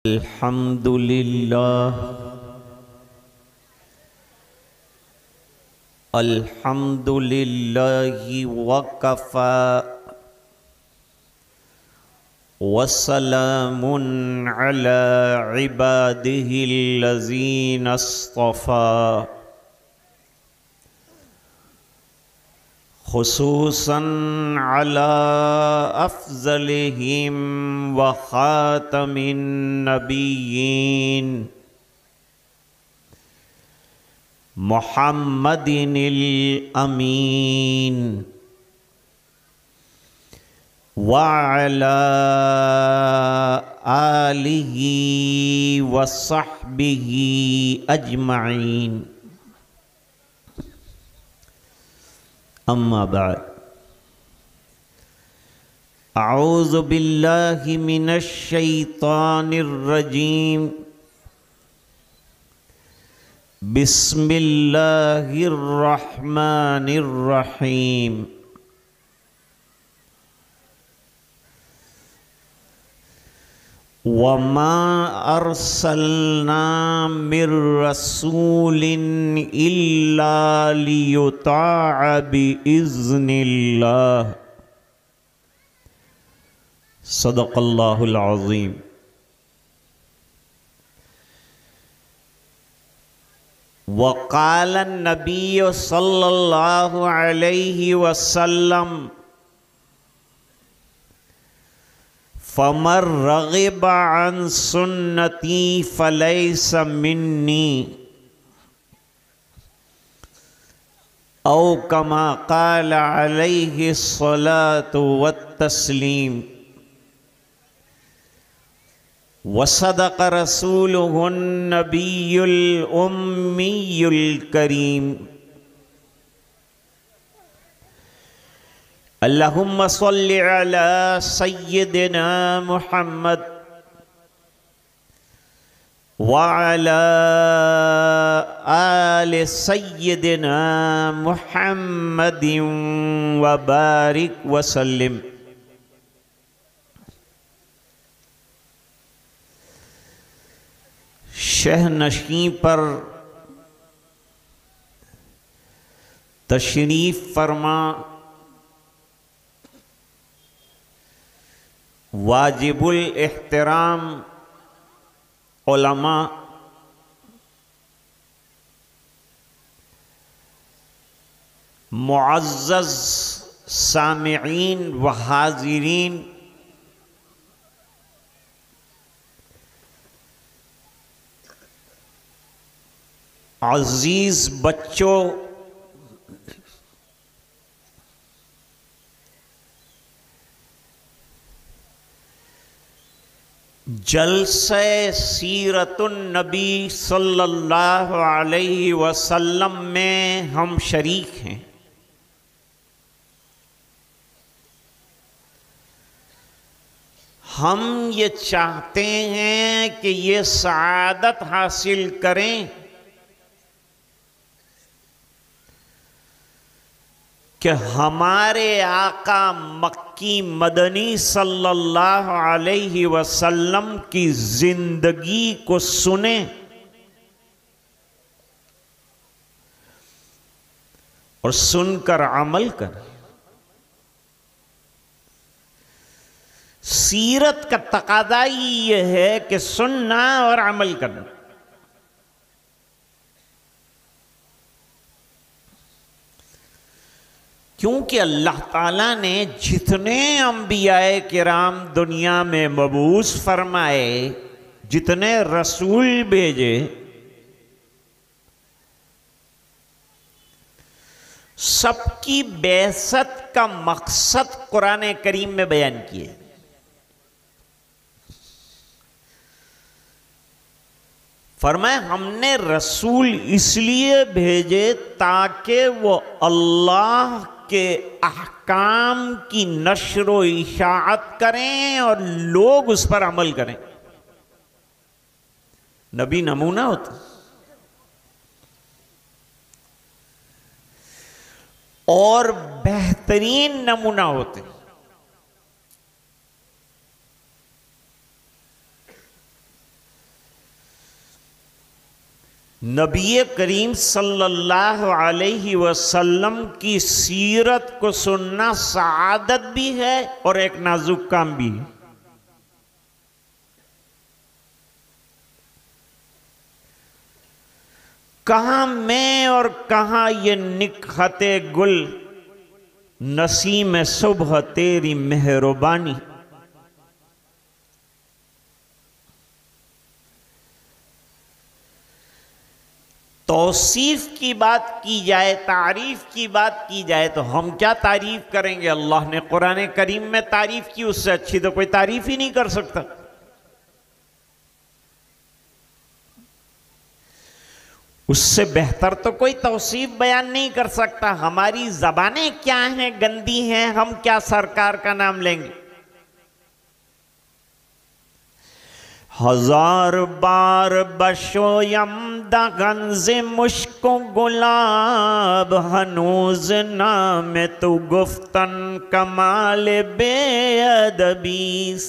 अल्हम्दुलिल्लाह अल्हम्दुलिल्लाहि वकफ़ा वस्सलामुन अला इबादिहिल्लज़ीना इस्तफ़ा खुसूसन अला अफ़ज़लिहिम व ख़ातमिन नबिय्यीन मुहम्मदिनिल अमीन व अला आलिहि व सहबिहि अजमईन। अम्मा बाद, अऊज़ु बिल्लाहि मिनश शैतानिर रजीम, बिस्मिल्लाहिर रहमानिर रहीम। वमा अर्सलना मिर रसूलिन इल्ला लियुताअ बिइज़्निल्लाह। सदक़ल्लाहुल अज़ीम। वक़ालन नबिय्यु सल्लल्लाहु अलैहि वसल्लम फमर रग़िबा अन सुन्नती फ़लैसा मिन्नी औ कमा क़ाल अलैहि स्सलातु वत्तस्लीम। वसदक़ रसूलुहुन नबियुल उम्मियुल करीम। अल्लाहुम्मा सल्लि अला सय्यिदिना मुहम्मद व अला आलि सय्यिदिना मुहम्मदिन व बारिक व सल्लिम। शहनशी पर तशरीफ़ फरमा वाजिबुल एहतराम उलमा, मुअज़्ज़ज़ सामिईन व हाज़िरीन, अज़ीज़ बच्चों, जलसे सीरतुन नबी सल्लल्लाहु अलैहि वसल्लम में हम शरीक हैं। हम ये चाहते हैं कि ये सआदत हासिल करें कि हमारे आका मक्की मदनी सल्लल्लाहु अलैहि वसल्लम की जिंदगी को सुने और सुनकर अमल करें। सीरत का तकादा ही यह है कि सुनना और अमल करना। क्योंकि अल्लाह ताला ने जितने अंबियाए किराम दुनिया में मबूस फरमाए, जितने रसूल भेजे, सबकी बेअसत का मकसद कुरान करीम में बयान किए। फरमाया हमने रसूल इसलिए भेजे ताकि वो अल्लाह के अहकाम की नश्र व इशाअत करें और लोग उस पर अमल करें। नबी नमूना होता और बेहतरीन नमूना होते। नबी करीम सल्लल्लाहु अलैहि वसल्लम की सीरत को सुनना सआदत भी है और एक नाजुक काम भी है। कहां मैं और कहां ये निकहते गुल, नसीम सुबह तेरी मेहरबानी। तौसीफ की बात की जाए, तारीफ की बात की जाए तो हम क्या तारीफ करेंगे। अल्लाह ने कुरान करीम में तारीफ की, उससे अच्छी तो कोई तारीफ ही नहीं कर सकता। उससे बेहतर तो कोई तौसीफ बयान नहीं कर सकता। हमारी जबानें क्या हैं, गंदी हैं, हम क्या सरकार का नाम लेंगे। हजार बार बशोयम दगंजे मुश्को गुलाब, हनूज नाम तू गुफ्तन कमाल बेअदबीस।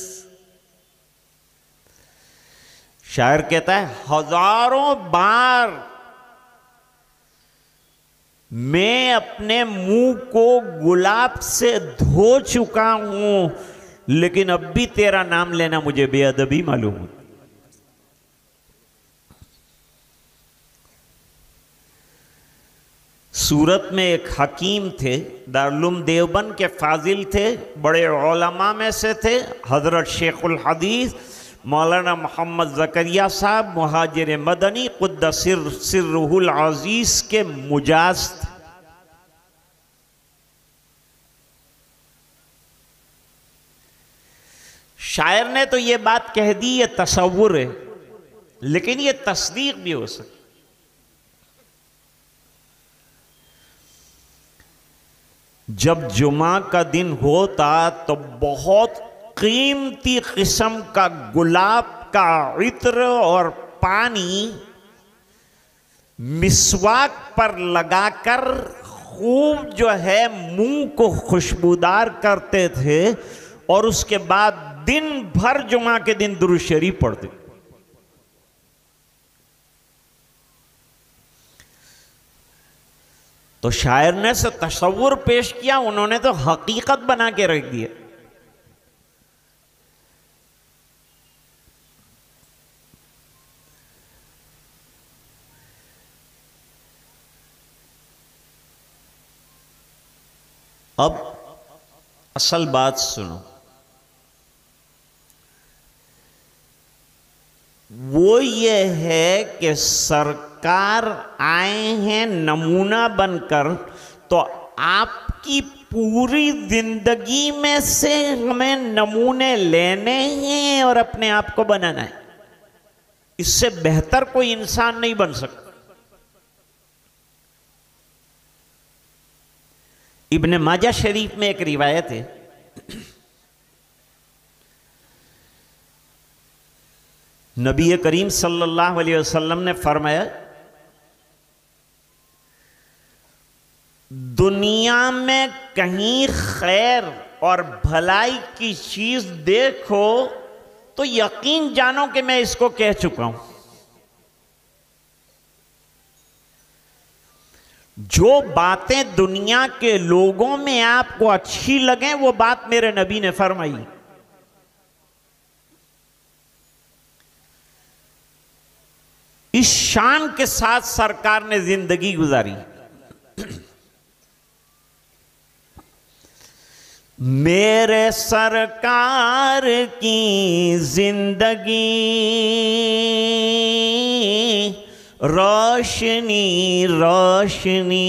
शायर कहता है हजारों बार मैं अपने मुंह को गुलाब से धो चुका हूं, लेकिन अब भी तेरा नाम लेना मुझे बेअदबी मालूम होता। सूरत में एक हकीम थे, दारुल देवबंद के फाजिल थे, बड़े उलमा में से थे। हजरत शेखुल हदीस मौलाना मोहम्मद ज़करिया साहब मुहाजिर मदनी क़ुद्दस सिर्रुहुल अज़ीज़ के मुजाज थे। शायर ने तो ये बात कह दी, ये तसव्वुर है, लेकिन ये तस्दीक भी हो सकती। जब जुमा का दिन होता तो बहुत कीमती किस्म का गुलाब का इत्र और पानी मिसवाक पर लगाकर खूब जो है मुंह को खुशबूदार करते थे, और उसके बाद दिन भर जुमा के दिन दुरूद शरीफ पढ़ते। तो शायर ने से तसव्वुर पेश किया, उन्होंने तो हकीकत बना के रख दिया। अब असल बात सुनो, वो ये है कि सरकार आए हैं नमूना बनकर, तो आपकी पूरी जिंदगी में से हमें नमूने लेने हैं और अपने आप को बनाना है। इससे बेहतर कोई इंसान नहीं बन सकता। इब्ने माजा शरीफ में एक रिवायत है, नबी करीम सल्लल्लाहु अलैहि वसल्लम ने फरमाया, दुनिया में कहीं खैर और भलाई की चीज देखो तो यकीन जानो कि मैं इसको कह चुका हूं। जो बातें दुनिया के लोगों में आपको अच्छी लगे, वो बात मेरे नबी ने फरमाई। इस शान के साथ सरकार ने जिंदगी गुजारी। मेरे सरकार की जिंदगी रोशनी रोशनी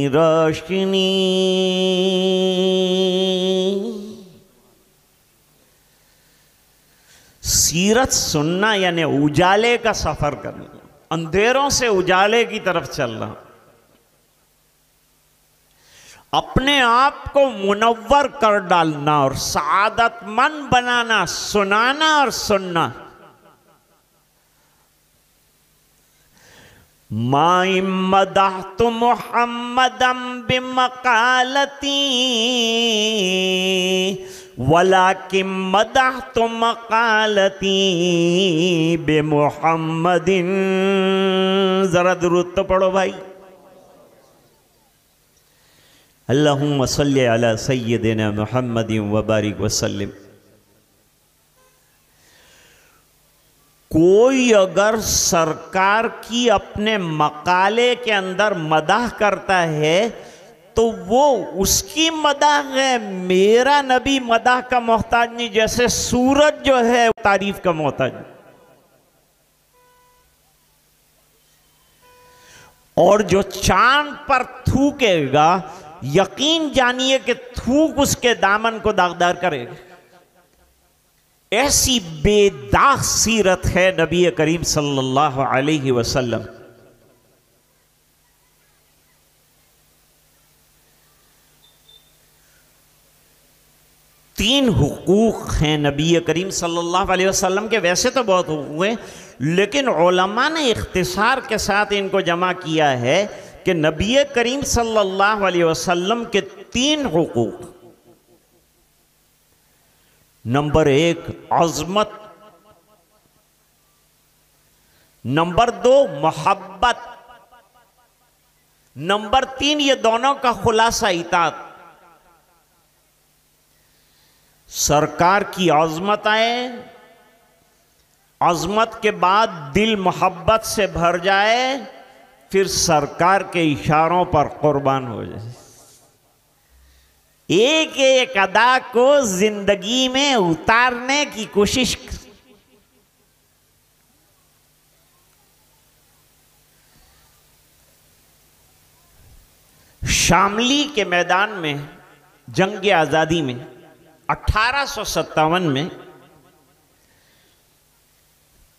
रोशनी। सीरत सुनना यानी उजाले का सफर करना, अंधेरों से उजाले की तरफ चलना, अपने आप को मुनव्वर कर डालना और सआदतमंद बनाना, सुनाना और सुनना। माई मदहतु मुहम्मदम बिमकालती वलाकिन मदहतु मकालती बे मुहम्मदिन। जरा दुरूद तो पढ़ो भाई। अल्लाहुम्मा सल्ली अला सय्यिदिना मुहम्मदिन व बारिक वसल्लिम। कोई अगर सरकार की अपने मकाले के अंदर मदाह करता है तो वो उसकी मदाह है, मेरा नबी मदाह का मोहताज नहीं, जैसे सूरज जो है तारीफ का मोहताज। और जो चांद पर थूकेगा, यकीन जानिए कि थूक उसके दामन को दागदार करेगा। ऐसी बेदाग सीरत है नबी करीम सल्लल्लाहु अलैहि वसल्लम। तीन हुकूक हैं नबी करीम सल्लल्लाहु अलैहि वसल्लम के। वैसे तो बहुत हुकूक हैं, लेकिन उलमा ने इख्तिसार के साथ इनको जमा किया है कि नबी करीम सल्लल्लाहु अलैहि वसल्लम के तीन हुकूक। नंबर 1 अज़मत, नंबर 2 मोहब्बत, नंबर 3 ये दोनों का खुलासा इताअत। सरकार की अज़मत आए, अज़मत के बाद दिल मोहब्बत से भर जाए, फिर सरकार के इशारों पर कुर्बान हो जाए। एक एक अदा को जिंदगी में उतारने की कोशिश। शामली के मैदान में जंग आज़ादी में 1857 में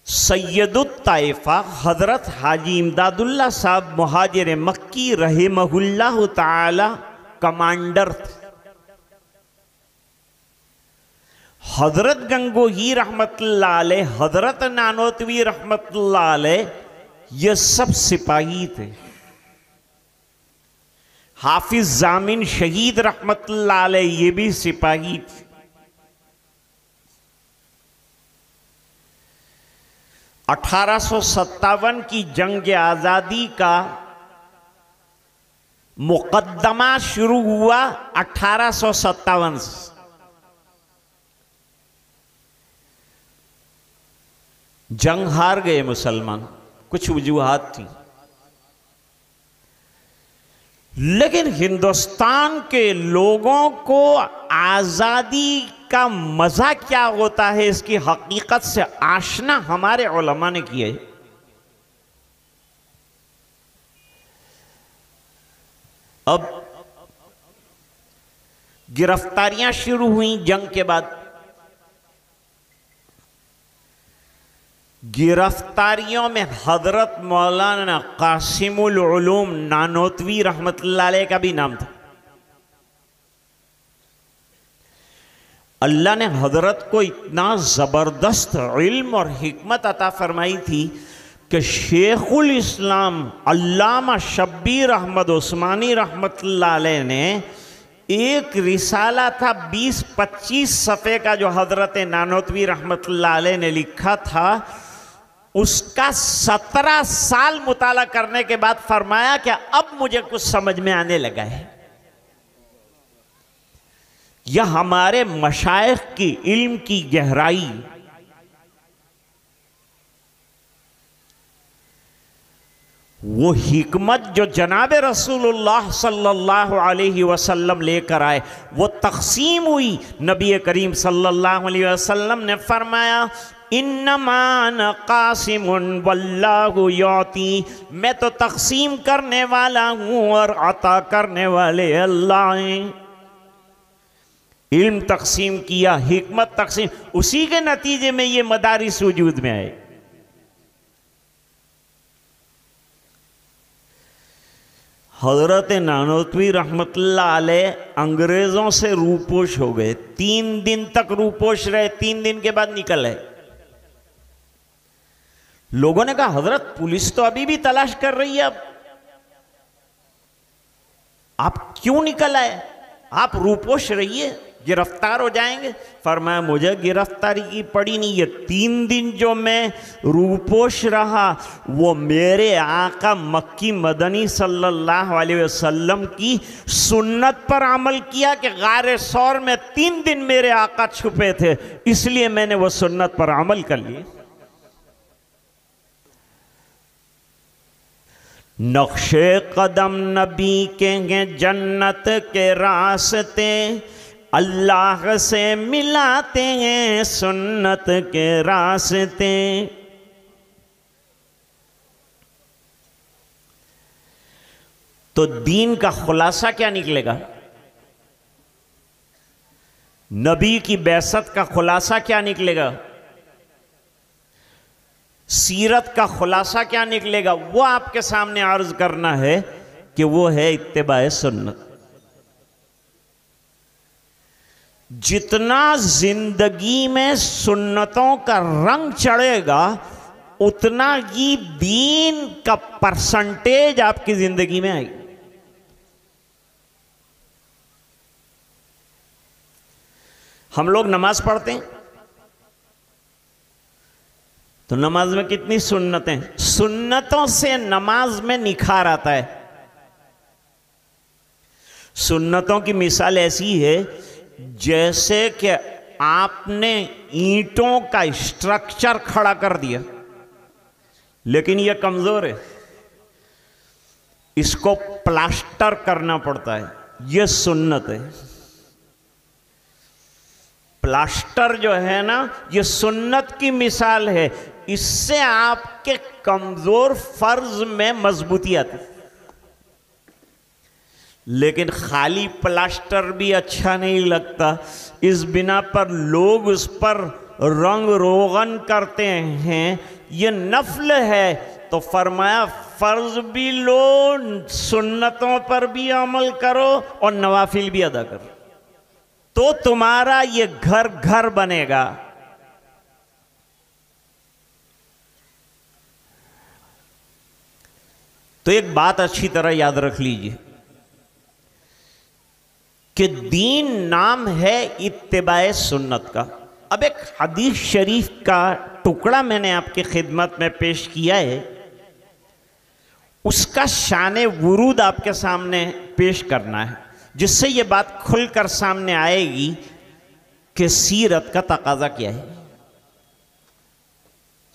सैयदुत ताइफा हजरत हाजी इमदादुल्लाह साहब मुहाजिर मक्की रहिमहुल्लाह ताला कमांडर थे। हजरत गंगोही रहमतुल्लाह अलैह, हजरत नानोतवी रहमतुल्लाह अलैह, ये सब सिपाही थे। हाफिज जामिन शहीद रहमतुल्लाह अलैह, ये भी सिपाही थे। (1857) की जंग आज़ादी का मुकद्दमा शुरू हुआ 1857 से। जंग हार गए मुसलमान, कुछ वजूहात थी, लेकिन हिंदुस्तान के लोगों को आज़ादी का मज़ा क्या होता है इसकी हकीकत से आशना हमारे उलमा ने किया है। अब गिरफ्तारियां शुरू हुई जंग के बाद। गिरफ्तारियों में हजरत मौलाना कासिमुल उलूम नानोतवी रहमतुल्लाह अलैह का भी नाम था। अल्लाह ने हजरत को इतना ज़बरदस्त इल्म और हिकमत अता फरमाई थी कि शेखुल इस्लाम अल्लामा शब्बीर अहमद उस्मानी रहमतुल्लाह अलैह ने एक रिसाला था 20-25 सफ़े का, जो हजरत नानोतवी रहमतुल्लाह अलैह ने लिखा था, उसका 17 साल मुताला करने के बाद फरमाया कि अब मुझे कुछ समझ में आने लगा है। यह हमारे मशाइख की इल्म की गहराई, वो हिकमत जो जनाब रसूलुल्लाह सल्लल्लाहु अलैहि वसल्लम लेकर आए, वो तक़सीम हुई। नबी करीम सल्लल्लाहु अलैहि वसल्लम ने फरमाया, इन्नमा अना कासिमुन वल्लाहु युती, मैं तो तक़सीम करने वाला हूँ और अता करने वाले अल्लाह हैं। इल्म तक़सीम किया, हिकमत तक़सीम, उसी के नतीजे में ये मदारिस वजूद में आए। हजरत नानोतवी रहमतुल्लाह अलैह अंग्रेज़ों से रूपोश हो गए। 3 दिन तक रूपोश रहे, 3 दिन के बाद निकल आए। लोगों ने कहा, हजरत पुलिस तो अभी भी तलाश कर रही है, अब आप क्यों निकल आए? आप रूपोश रहिए। गिरफ्तार हो जाएंगे। फरमाया मुझे गिरफ्तारी की पड़ी नहीं, ये 3 दिन जो मैं रूपोश रहा वो मेरे आका मक्की मदनी सल्लल्लाहु अलैहि वसल्लम की सुन्नत पर अमल किया कि गारे सौर में 3 दिन मेरे आका छुपे थे, इसलिए मैंने वो सुन्नत पर अमल कर ली। नक्शे कदम नबी के हैं जन्नत के रास्ते, अल्लाह से मिलाते हैं सुन्नत के रास्ते। तो दीन का खुलासा क्या निकलेगा? नबी की बैसत का खुलासा क्या निकलेगा? सीरत का खुलासा क्या निकलेगा? वो आपके सामने अर्ज करना है कि वो है इत्तिबाए सुन्नत। जितना जिंदगी में सुन्नतों का रंग चढ़ेगा उतना ही दीन का परसेंटेज आपकी जिंदगी में आएगी। हम लोग नमाज पढ़ते हैं तो नमाज में कितनी सुन्नतें, सुन्नतों से नमाज में निखार आता है। सुन्नतों की मिसाल ऐसी है जैसे कि आपने ईंटों का स्ट्रक्चर खड़ा कर दिया लेकिन यह कमजोर है, इसको प्लास्टर करना पड़ता है, यह सुन्नत है। प्लास्टर जो है ना, यह सुन्नत की मिसाल है, इससे आपके कमजोर फर्ज में मजबूती आती। लेकिन खाली प्लास्टर भी अच्छा नहीं लगता, इस बिना पर लोग उस पर रंग रोगन करते हैं, ये नफल है। तो फरमाया फर्ज भी लो, सुन्नतों पर भी अमल करो और नवाफिल भी अदा करो, तो तुम्हारा ये घर घर बनेगा। तो एक बात अच्छी तरह याद रख लीजिए कि दीन नाम है इत्तिबाए सुन्नत का। अब एक हदीस शरीफ का टुकड़ा मैंने आपकी खिदमत में पेश किया है, उसका शान वुरूद आपके सामने पेश करना है, जिससे यह बात खुलकर सामने आएगी कि सीरत का तकाजा क्या है,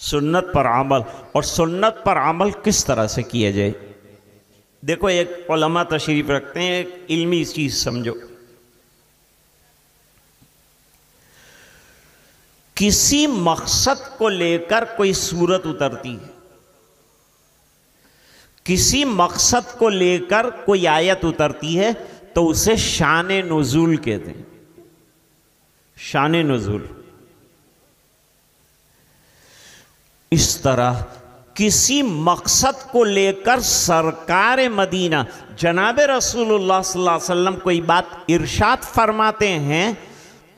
सुन्नत पर अमल, और सुन्नत पर अमल किस तरह से किया जाए। देखो, एक उलमा तशरीफ रखते हैं, एक इल्मी चीज समझो। किसी मकसद को लेकर कोई सूरत उतरती है, किसी मकसद को लेकर कोई आयत उतरती है, तो उसे शान नुज़ूल कहते हैं। शान नुज़ूल। इस तरह किसी मकसद को लेकर सरकार मदीना जनाब रसूलुल्लाह सल्लल्लाहु अलैहि वसल्लम कोई बात इरशाद फरमाते हैं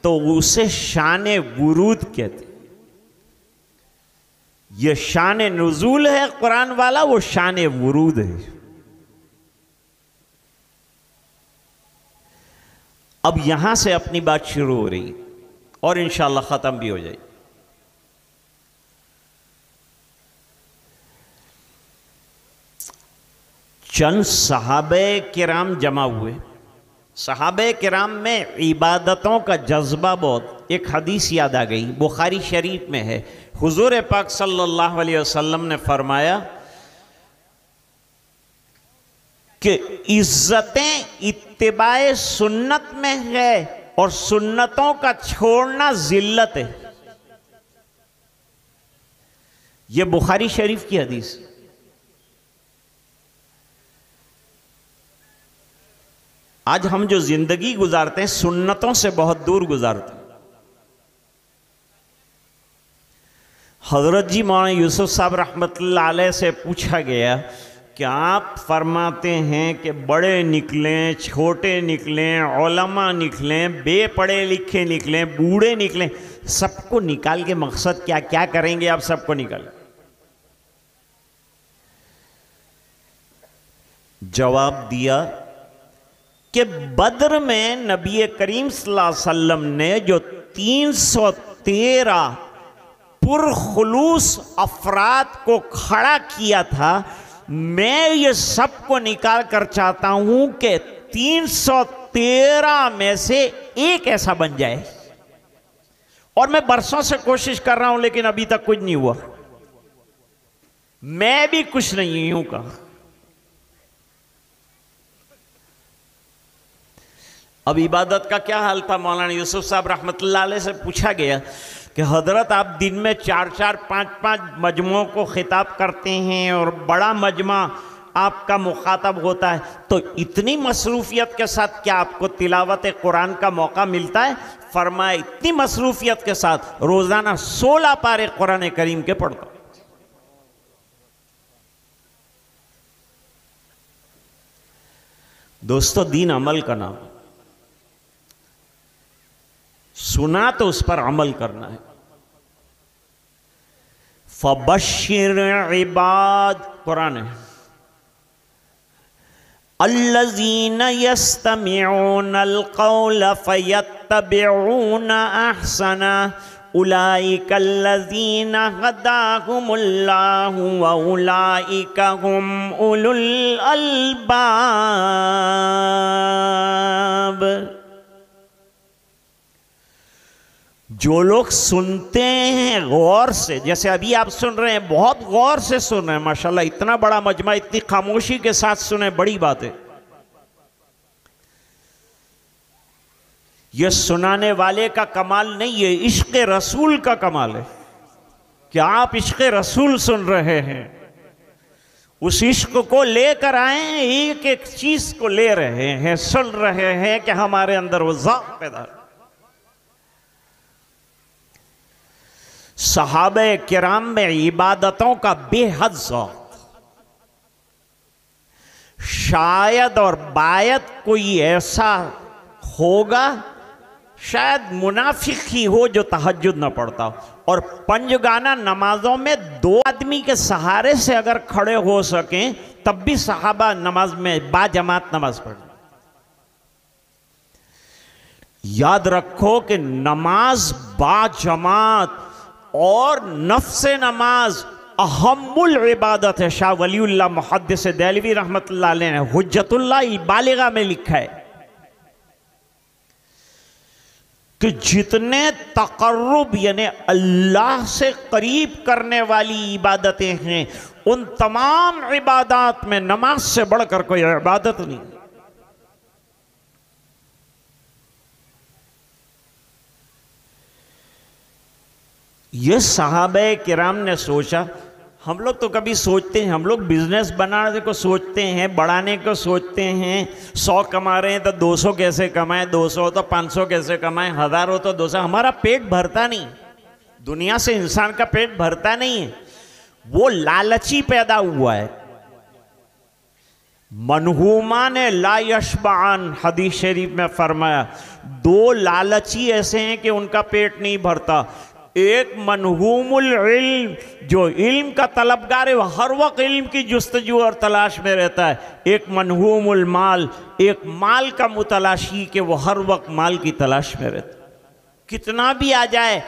तो उसे शान वुरूद कहते हैं। यह शान नुज़ूल है कुरान वाला, वो शान वुरूद है। अब यहां से अपनी बात शुरू हो रही और इंशाअल्लाह खत्म भी हो जाएगी। चंद सहाबे किराम जमा हुए। सहाबे किराम में इबादतों का जज्बा बहुत। एक हदीस याद आ गई, बुखारी शरीफ में है, हुजूर पाक सल्लल्लाहु अलैहि वसल्लम ने फरमाया कि इज्जतें इत्तिबाए सुन्नत में है और सुन्नतों का छोड़ना जिल्लत है। यह बुखारी शरीफ की हदीस। आज हम जो जिंदगी गुजारते हैं सुन्नतों से बहुत दूर गुजारते हैं। हजरत जी मौलाना यूसुफ साहब रहमतुल्लाह अलैह से पूछा गया कि आप फरमाते हैं कि बड़े निकलें, छोटे निकलें, उलमा निकलें, बेपढ़े लिखे निकलें, बूढ़े निकलें, सबको निकाल के मकसद क्या क्या करेंगे आप? सबको निकाल। जवाब दिया कि बद्र में नबी करीम सल्लल्लाहु अलैहि वसल्लम ने जो 313 पुरखुलूस अफराद को खड़ा किया था, मैं ये सबको निकाल कर चाहता हूं कि 313 में से एक ऐसा बन जाए। और मैं बरसों से कोशिश कर रहा हूं लेकिन अभी तक कुछ नहीं हुआ। मैं भी कुछ नहीं हूं कहा। अब इबादत का क्या हाल था, मौलाना यूसुफ साहब रहमतुल्लाह अलैह से पूछा गया कि हजरत आप दिन में 4-4, 5-5 मजमुओं को खिताब करते हैं और बड़ा मजमा आपका मुखातब होता है, तो इतनी मसरूफियत के साथ क्या आपको तिलावत कुरान का मौका मिलता है? फरमाया इतनी मसरूफियत के साथ रोजाना 16 पारे कुरान करीम के पढ़ता। दोस्तों, दीन अमल का नाम, सुना तो उस पर अमल करना है। फबश्शिर इबाद, कुरान है, अल्लज़ीना यस्तमिऊनल क़ौला फ़यत्तबिऊना अहसना उलाइकल्लज़ीना हदाहुमुल्लाहु व उलाइका हुम उलुल अलबाब। जो लोग सुनते हैं गौर से, जैसे अभी आप सुन रहे हैं, बहुत गौर से सुन रहे हैं, माशाल्लाह, इतना बड़ा मजमा, इतनी खामोशी के साथ सुने, बड़ी बात है। यह सुनाने वाले का कमाल नहीं है, इश्क़ रसूल का कमाल है कि आप इश्क़ रसूल सुन रहे हैं, उस इश्क को लेकर आए, एक एक चीज को ले रहे हैं, सुन रहे हैं कि हमारे अंदर वो ज़ौक़ पैदा। सहाबे किराम में इबादतों का बेहद ज़ौक़, शायद और बायद कोई ऐसा होगा, शायद मुनाफिक ही हो जो तहज्जुद न पढ़ता हो। और पंजगाना नमाजों में 2 आदमी के सहारे से अगर खड़े हो सकें तब भी सहाबा नमाज में बाजमात नमाज पढ़। याद रखो कि नमाज बाजमात और नफ्से नमाज अहम्मुल इबादत है। शाह वलीउल्लाह मुहद्दिस देहलवी रहमतुल्लाह अलैह ने हुज्जतुल्लाह बालिगा में लिखा है कि जितने तकर्रुब यानी अल्लाह से करीब करने वाली इबादतें हैं, उन तमाम इबादत में नमाज से बढ़कर कोई इबादत नहीं। ये सहाबे किराम ने सोचा। हम लोग तो कभी सोचते हैं, हम लोग बिजनेस बनाने को सोचते हैं, बढ़ाने को सोचते हैं, 100 कमा रहे हैं तो 200 कैसे कमाएं, 200 तो 500 कैसे कमाएं, 1000 हो तो 200। हमारा पेट भरता नहीं, दुनिया से इंसान का पेट भरता नहीं है, वो लालची पैदा हुआ है। मनहूमा ने ला यशबान, हदीस शरीफ में फरमाया, 2 लालची ऐसे हैं कि उनका पेट नहीं भरता। एक मनहूमुल इल्म, जो इल्म का तलबगार है, वो हर वक्त इल्म की जुस्तजू और तलाश में रहता है। एक मनहूमुल माल, एक माल का मुतलाशी के वो हर वक्त माल की तलाश में रहता है। कितना भी आ जाए,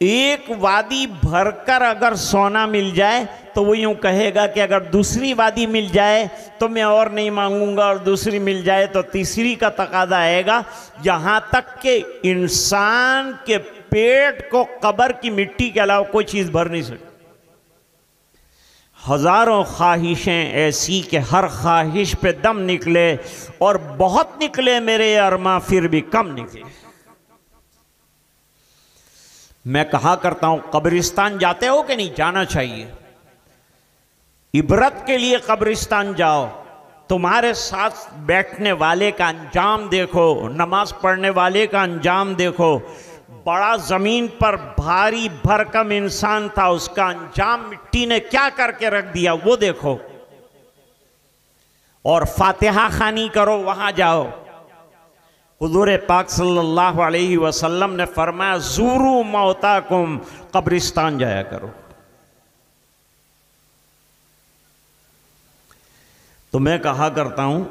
एक वादी भरकर अगर सोना मिल जाए तो वो यूं कहेगा कि अगर दूसरी वादी मिल जाए तो मैं और नहीं मांगूंगा, और दूसरी मिल जाए तो तीसरी का तकादा आएगा। यहां तक कि इंसान के पेट को कब्र की मिट्टी के अलावा कोई चीज भर नहीं सकती। हजारों ख्वाहिशें ऐसी कि हर ख्वाहिश पे दम निकले, और बहुत निकले मेरे अरमा, फिर भी कम निकले। मैं कहा करता हूं, कब्रिस्तान जाते हो कि नहीं? जाना चाहिए। इबरत के लिए कब्रिस्तान जाओ, तुम्हारे साथ बैठने वाले का अंजाम देखो, नमाज पढ़ने वाले का अंजाम देखो। बड़ा जमीन पर भारी भरकम इंसान था, उसका अंजाम मिट्टी ने क्या करके रख दिया वो देखो। और फातिहा खानी करो, वहां जाओ। हुजूर पाक सल्लल्लाहु अलैहि वसल्लम ने फरमाया, ज़ूरू मौताकुम, कब्रिस्तान जाया करो। तो मैं कहा करता हूं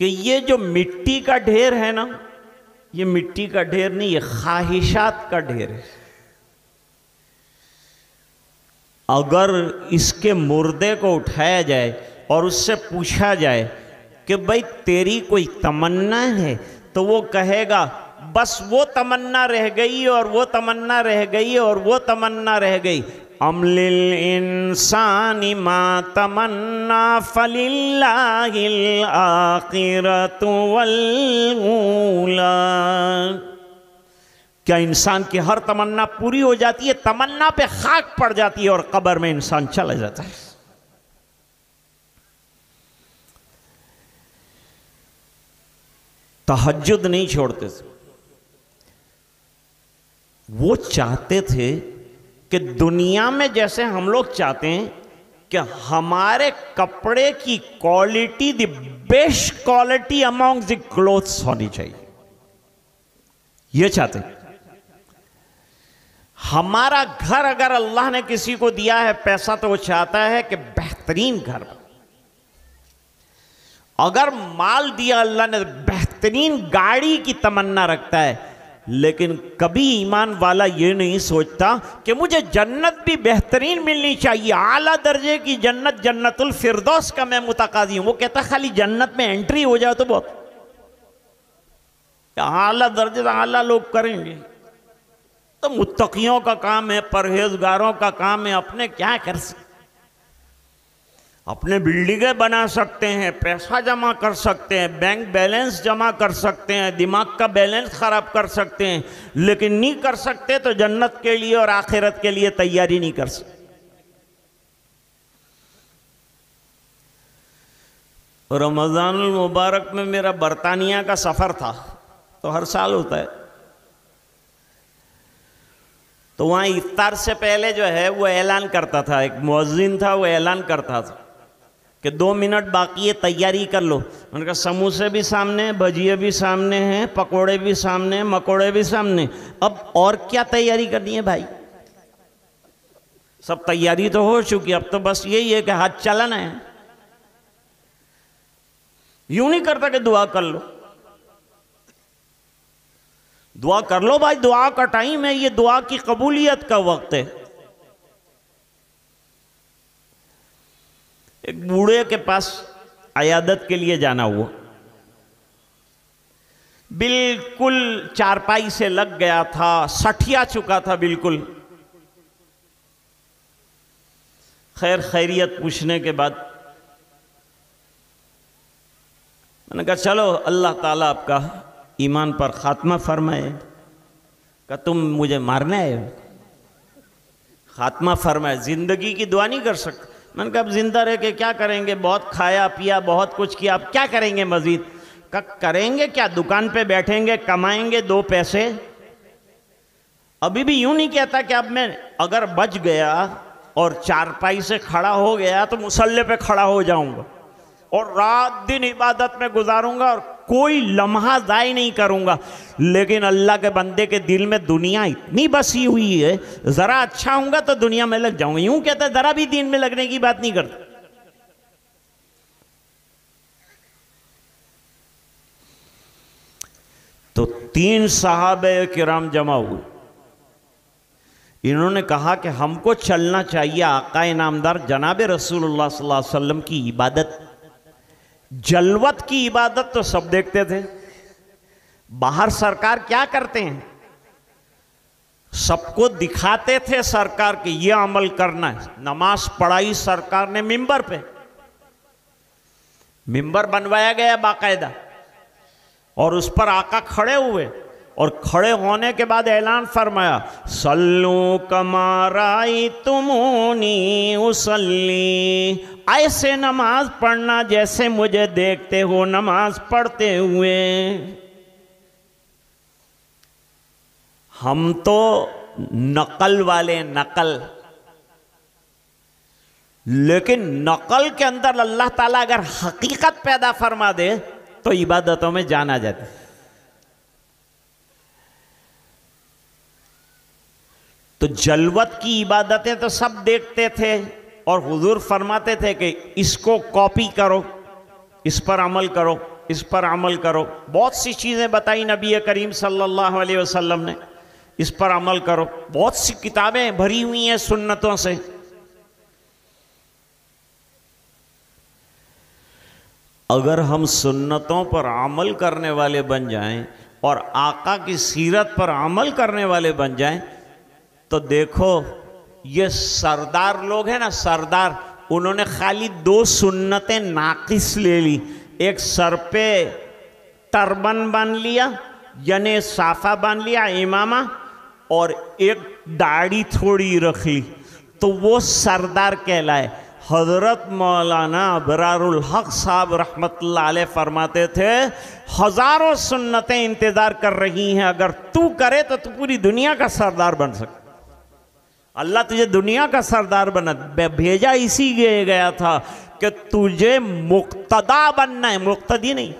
कि ये जो मिट्टी का ढेर है ना, ये मिट्टी का ढेर नहीं, ये ख्वाहिशात का ढेर है। अगर इसके मुर्दे को उठाया जाए और उससे पूछा जाए कि भाई तेरी कोई तमन्ना है, तो वो कहेगा बस वो तमन्ना रह गई और वो तमन्ना रह गई और वो तमन्ना रह गई। अमलिल इंसानी मा तमन्ना फलिल्लाहिल आखिरतु वल ऊला। क्या इंसान की हर तमन्ना पूरी हो जाती है? तमन्ना पे खाक पड़ जाती है और कब्र में इंसान चला जाता है। तहज्जुद नहीं छोड़ते थे। वो चाहते थे कि दुनिया में जैसे हम लोग चाहते हैं कि हमारे कपड़े की quality the best quality among the clothes होनी चाहिए, ये चाहते हैं। हमारा घर अगर अल्लाह ने किसी को दिया है पैसा, तो वो चाहता है कि बेहतरीन घर। अगर माल दिया अल्लाह ने, बेहतरीन गाड़ी की तमन्ना रखता है। लेकिन कभी ईमान वाला ये नहीं सोचता कि मुझे जन्नत भी बेहतरीन मिलनी चाहिए, आला दर्जे की जन्नत, जन्नतुल फिरदौस का मैं मुतकादी हूं। वो कहता खाली जन्नत में एंट्री हो जाए तो बहुत, आला दर्जे आला लोग करेंगे। तो मुत्तकियों का काम है, परहेजगारों का काम है। अपने क्या कर सकते? अपने बिल्डिंगें बना सकते हैं, पैसा जमा कर सकते हैं, बैंक बैलेंस जमा कर सकते हैं, दिमाग का बैलेंस खराब कर सकते हैं, लेकिन नहीं कर सकते तो जन्नत के लिए और आखिरत के लिए तैयारी नहीं कर सकते। रमज़ानुल मुबारक में मेरा बरतानिया का सफ़र था, तो हर साल होता है। तो वहाँ इफ्तार से पहले जो है वो ऐलान करता था, एक मुअज्जिन था, वो ऐलान करता था कि 2 मिनट बाकी है, तैयारी कर लो। मैंने कहा समोसे भी सामने, भजिए भी सामने हैं, पकोड़े भी सामने, मकोड़े भी सामने, अब और क्या तैयारी करनी है भाई? सब तैयारी तो हो चुकी, अब तो बस यही है कि हाथ चलाना है। यूं नहीं करता कि दुआ कर लो। दुआ कर लो भाई, दुआ का टाइम है, ये दुआ की कबूलियत का वक्त है। एक बूढ़े के पास अयादत के लिए जाना हुआ, बिल्कुल चारपाई से लग गया था, सठिया चुका था बिल्कुल। खैर खैरियत पूछने के बाद मैंने कहा चलो अल्लाह ताला आपका ईमान पर खात्मा फरमाए। कहा तुम मुझे मारना है? खात्मा फरमाए, जिंदगी की दुआ नहीं कर सकते। मैंने कहा अब जिंदा रह के क्या करेंगे? बहुत खाया पिया, बहुत कुछ किया, अब क्या करेंगे मजीद? कहा करेंगे क्या, दुकान पे बैठेंगे, कमाएंगे 2 पैसे। अभी भी यूं नहीं कहता कि अब मैं अगर बच गया और चारपाई से खड़ा हो गया तो मुसल्ले पे खड़ा हो जाऊंगा और रात दिन इबादत में गुजारूंगा और कोई लम्हा ज़ाय नहीं करूंगा। लेकिन अल्लाह के बंदे के दिल में दुनिया इतनी बसी हुई है, ज़रा अच्छा होऊंगा तो दुनिया में लग जाऊंगा। यूं कहता है, ज़रा भी दीन में लगने की बात नहीं करता। तो 3 सहाबे किराम जमा हुए। इन्होंने कहा कि हमको चलना चाहिए आका इनामदार जनाब रसूलुल्लाह सल्लल्लाहु अलैहि वसल्लम की इबादत। जलवत की इबादत तो सब देखते थे, बाहर सरकार क्या करते हैं, सबको दिखाते थे सरकार के ये अमल करना है। नमाज पढ़ाई सरकार ने मिंबर पे, मिंबर बनवाया गया बाकायदा, और उस पर आका खड़े हुए और खड़े होने के बाद ऐलान फरमाया, सल्लू कमा रायतुमूनी उसल्ली, ऐसे नमाज पढ़ना जैसे मुझे देखते हो नमाज पढ़ते हुए। हम तो नकल वाले, नकल, लेकिन नकल के अंदर अल्लाह ताला अगर हकीकत पैदा फरमा दे तो इबादतों में जाना जाता है। तो जलवत की इबादतें तो सब देखते थे और हुजूर फरमाते थे कि इसको कॉपी करो, इस पर अमल करो, इस पर अमल करो। बहुत सी चीज़ें बताई नबी करीम सल्लल्लाहु अलैहि वसल्लम ने, इस पर अमल करो। बहुत सी किताबें भरी हुई हैं सुन्नतों से। अगर हम सुन्नतों पर अमल करने वाले बन जाएं और आका की सीरत पर अमल करने वाले बन जाएं, तो देखो ये सरदार लोग हैं ना, सरदार, उन्होंने खाली 2 सुन्नतें नाकिस ले ली। एक सर पे टर्बन बांध लिया, यानी साफा बांध लिया, इमामा, और एक दाढ़ी थोड़ी रख ली, तो वो सरदार कहलाए। हजरत मौलाना अबरारुल हक साहब रहमतुल्लाह अलैह फरमाते थे, हजारों सुन्नतें इंतजार कर रही हैं, अगर तू करे तो तू पूरी दुनिया का सरदार बन सकता। अल्लाह तुझे दुनिया का सरदार बना भेजा इसी गया था कि तुझे मुक्तदा बनना है, मुक्तदी नहीं।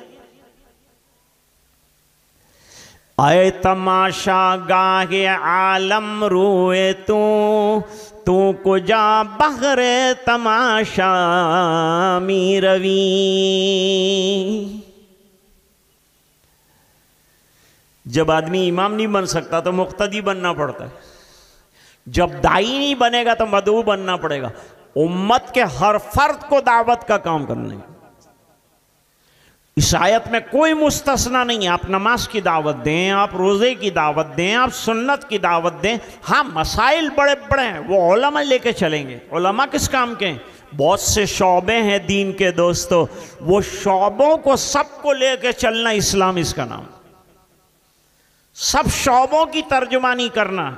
आए तमाशा गाहे आलम रोए तू को जा बहरे तमाशा मीरवी। जब आदमी इमाम नहीं बन सकता तो मुक्तदी बनना पड़ता है। जब दाई नहीं बनेगा तो मदऊ बनना पड़ेगा। उम्मत के हर फर्द को दावत का काम करना है। इस आयत में कोई मुस्तस्ना नहीं है। आप नमाज की दावत दें, आप रोज़े की दावत दें, आप सुन्नत की दावत दें। हाँ, मसाइल बड़े बड़े हैं, वो उलमा लेके चलेंगे। उलमा किस काम के हैं? बहुत से शौबे हैं दीन के दोस्तों, वो शौबों को सबको लेके चलना इस्लाम इसका नाम। सब शौबों की तर्जुमानी करना,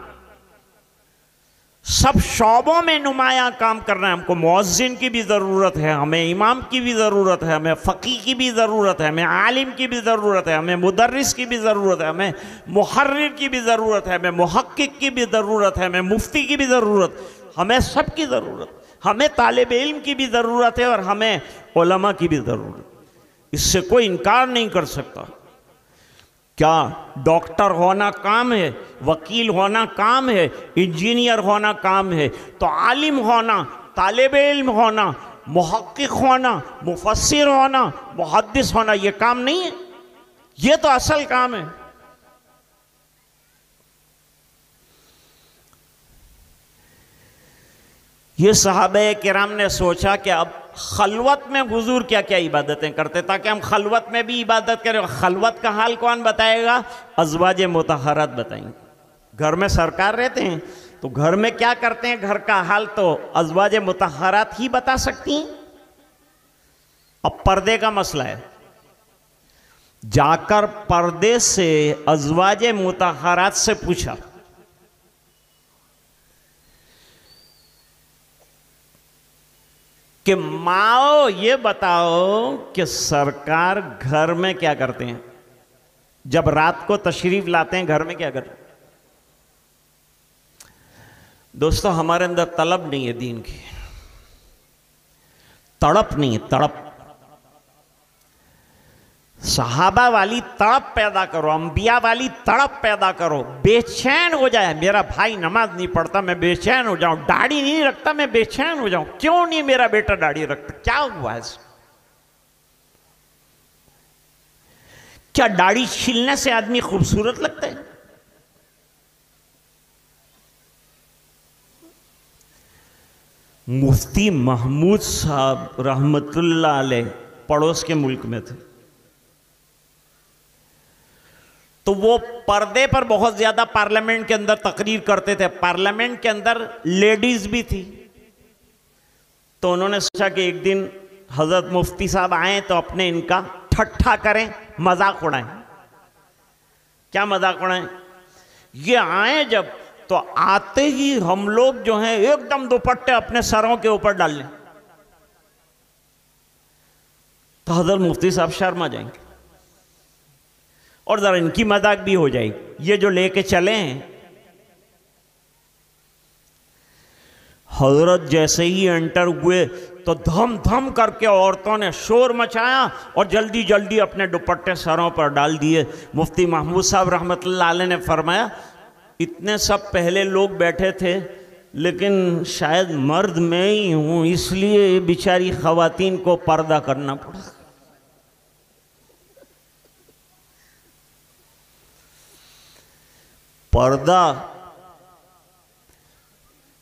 सब शौबों में नुमाया काम करना है। हमको मुअज्जिन की भी ज़रूरत है, हमें इमाम की भी ज़रूरत है, हमें फ़क़ी की भी ज़रूरत है, हमें आलिम की भी ज़रूरत है, हमें मुदर्रिस की भी ज़रूरत है, हमें मुहर्रिर की भी ज़रूरत है, हमें मुहक्किक की भी ज़रूरत है, हमें मुफ्ती की भी ज़रूरत, हमें सब की ज़रूरत, हमें तालिब इल्म की भी ज़रूरत है और हमें उलमा की भी ज़रूरत। इससे कोई इनकार नहीं कर सकता। क्या डॉक्टर होना काम है, वकील होना काम है, इंजीनियर होना काम है, तो आलिम होना, तालिब इल्म होना, मुहक्किक होना, मुफस्सिर होना, मुहद्दिस होना ये काम नहीं है। ये तो असल काम है। ये सहाबे किराम ने सोचा कि अब खलवत में हुजूर क्या क्या इबादतें करते ताकि हम खलवत में भी इबादत करें। खलवत का हाल कौन बताएगा? अज़वाजे मुतहहरात बताएंगे। घर में सरकार रहते हैं तो घर में क्या करते हैं, घर का हाल तो अज़वाजे मुतहहरात ही बता सकती हैं। अब पर्दे का मसला है, जाकर पर्दे से अज़वाजे मुतहहरात से पूछा कि माओ ये बताओ कि सरकार घर में क्या करते हैं, जब रात को तशरीफ लाते हैं घर में क्या करते हैं। दोस्तों, हमारे अंदर तलब नहीं है दीन की, तड़प नहीं है, तड़प। सहाबा वाली तड़प पैदा करो, अंबिया वाली तड़प पैदा करो। बेचैन हो जाए, मेरा भाई नमाज नहीं पढ़ता मैं बेचैन हो जाऊं, दाढ़ी नहीं रखता मैं बेचैन हो जाऊं, क्यों नहीं मेरा बेटा दाढ़ी रखता, क्या हुआ है? क्या दाढ़ी छीलने से आदमी खूबसूरत लगता है? मुफ्ती महमूद साहब रहमतुल्लाह अलैह पड़ोस के मुल्क में थे, तो वो पर्दे पर बहुत ज्यादा पार्लियामेंट के अंदर तकरीर करते थे। पार्लियामेंट के अंदर लेडीज भी थी, तो उन्होंने सोचा कि एक दिन हजरत मुफ्ती साहब आए तो अपने इनका ठट्ठा करें, मजाक उड़ाएं। क्या मजाक उड़ाएं? ये आए जब, तो आते ही हम लोग जो हैं एकदम दुपट्टे अपने सरों के ऊपर डाल लें, तो हजरत मुफ्ती साहब शर्मा जाएंगे और जरा इनकी मजाक भी हो जाएगी। ये जो लेके चले हैं, हजरत जैसे ही एंटर हुए तो धम धम करके औरतों ने शोर मचाया और जल्दी जल्दी अपने दुपट्टे सरों पर डाल दिए। मुफ्ती महमूद साहब रहमतुल्लाह अलैह ने फरमाया, इतने सब पहले लोग बैठे थे, लेकिन शायद मर्द मैं ही हूं, इसलिए बेचारी खवातीन को पर्दा करना पड़ा। पर्दा,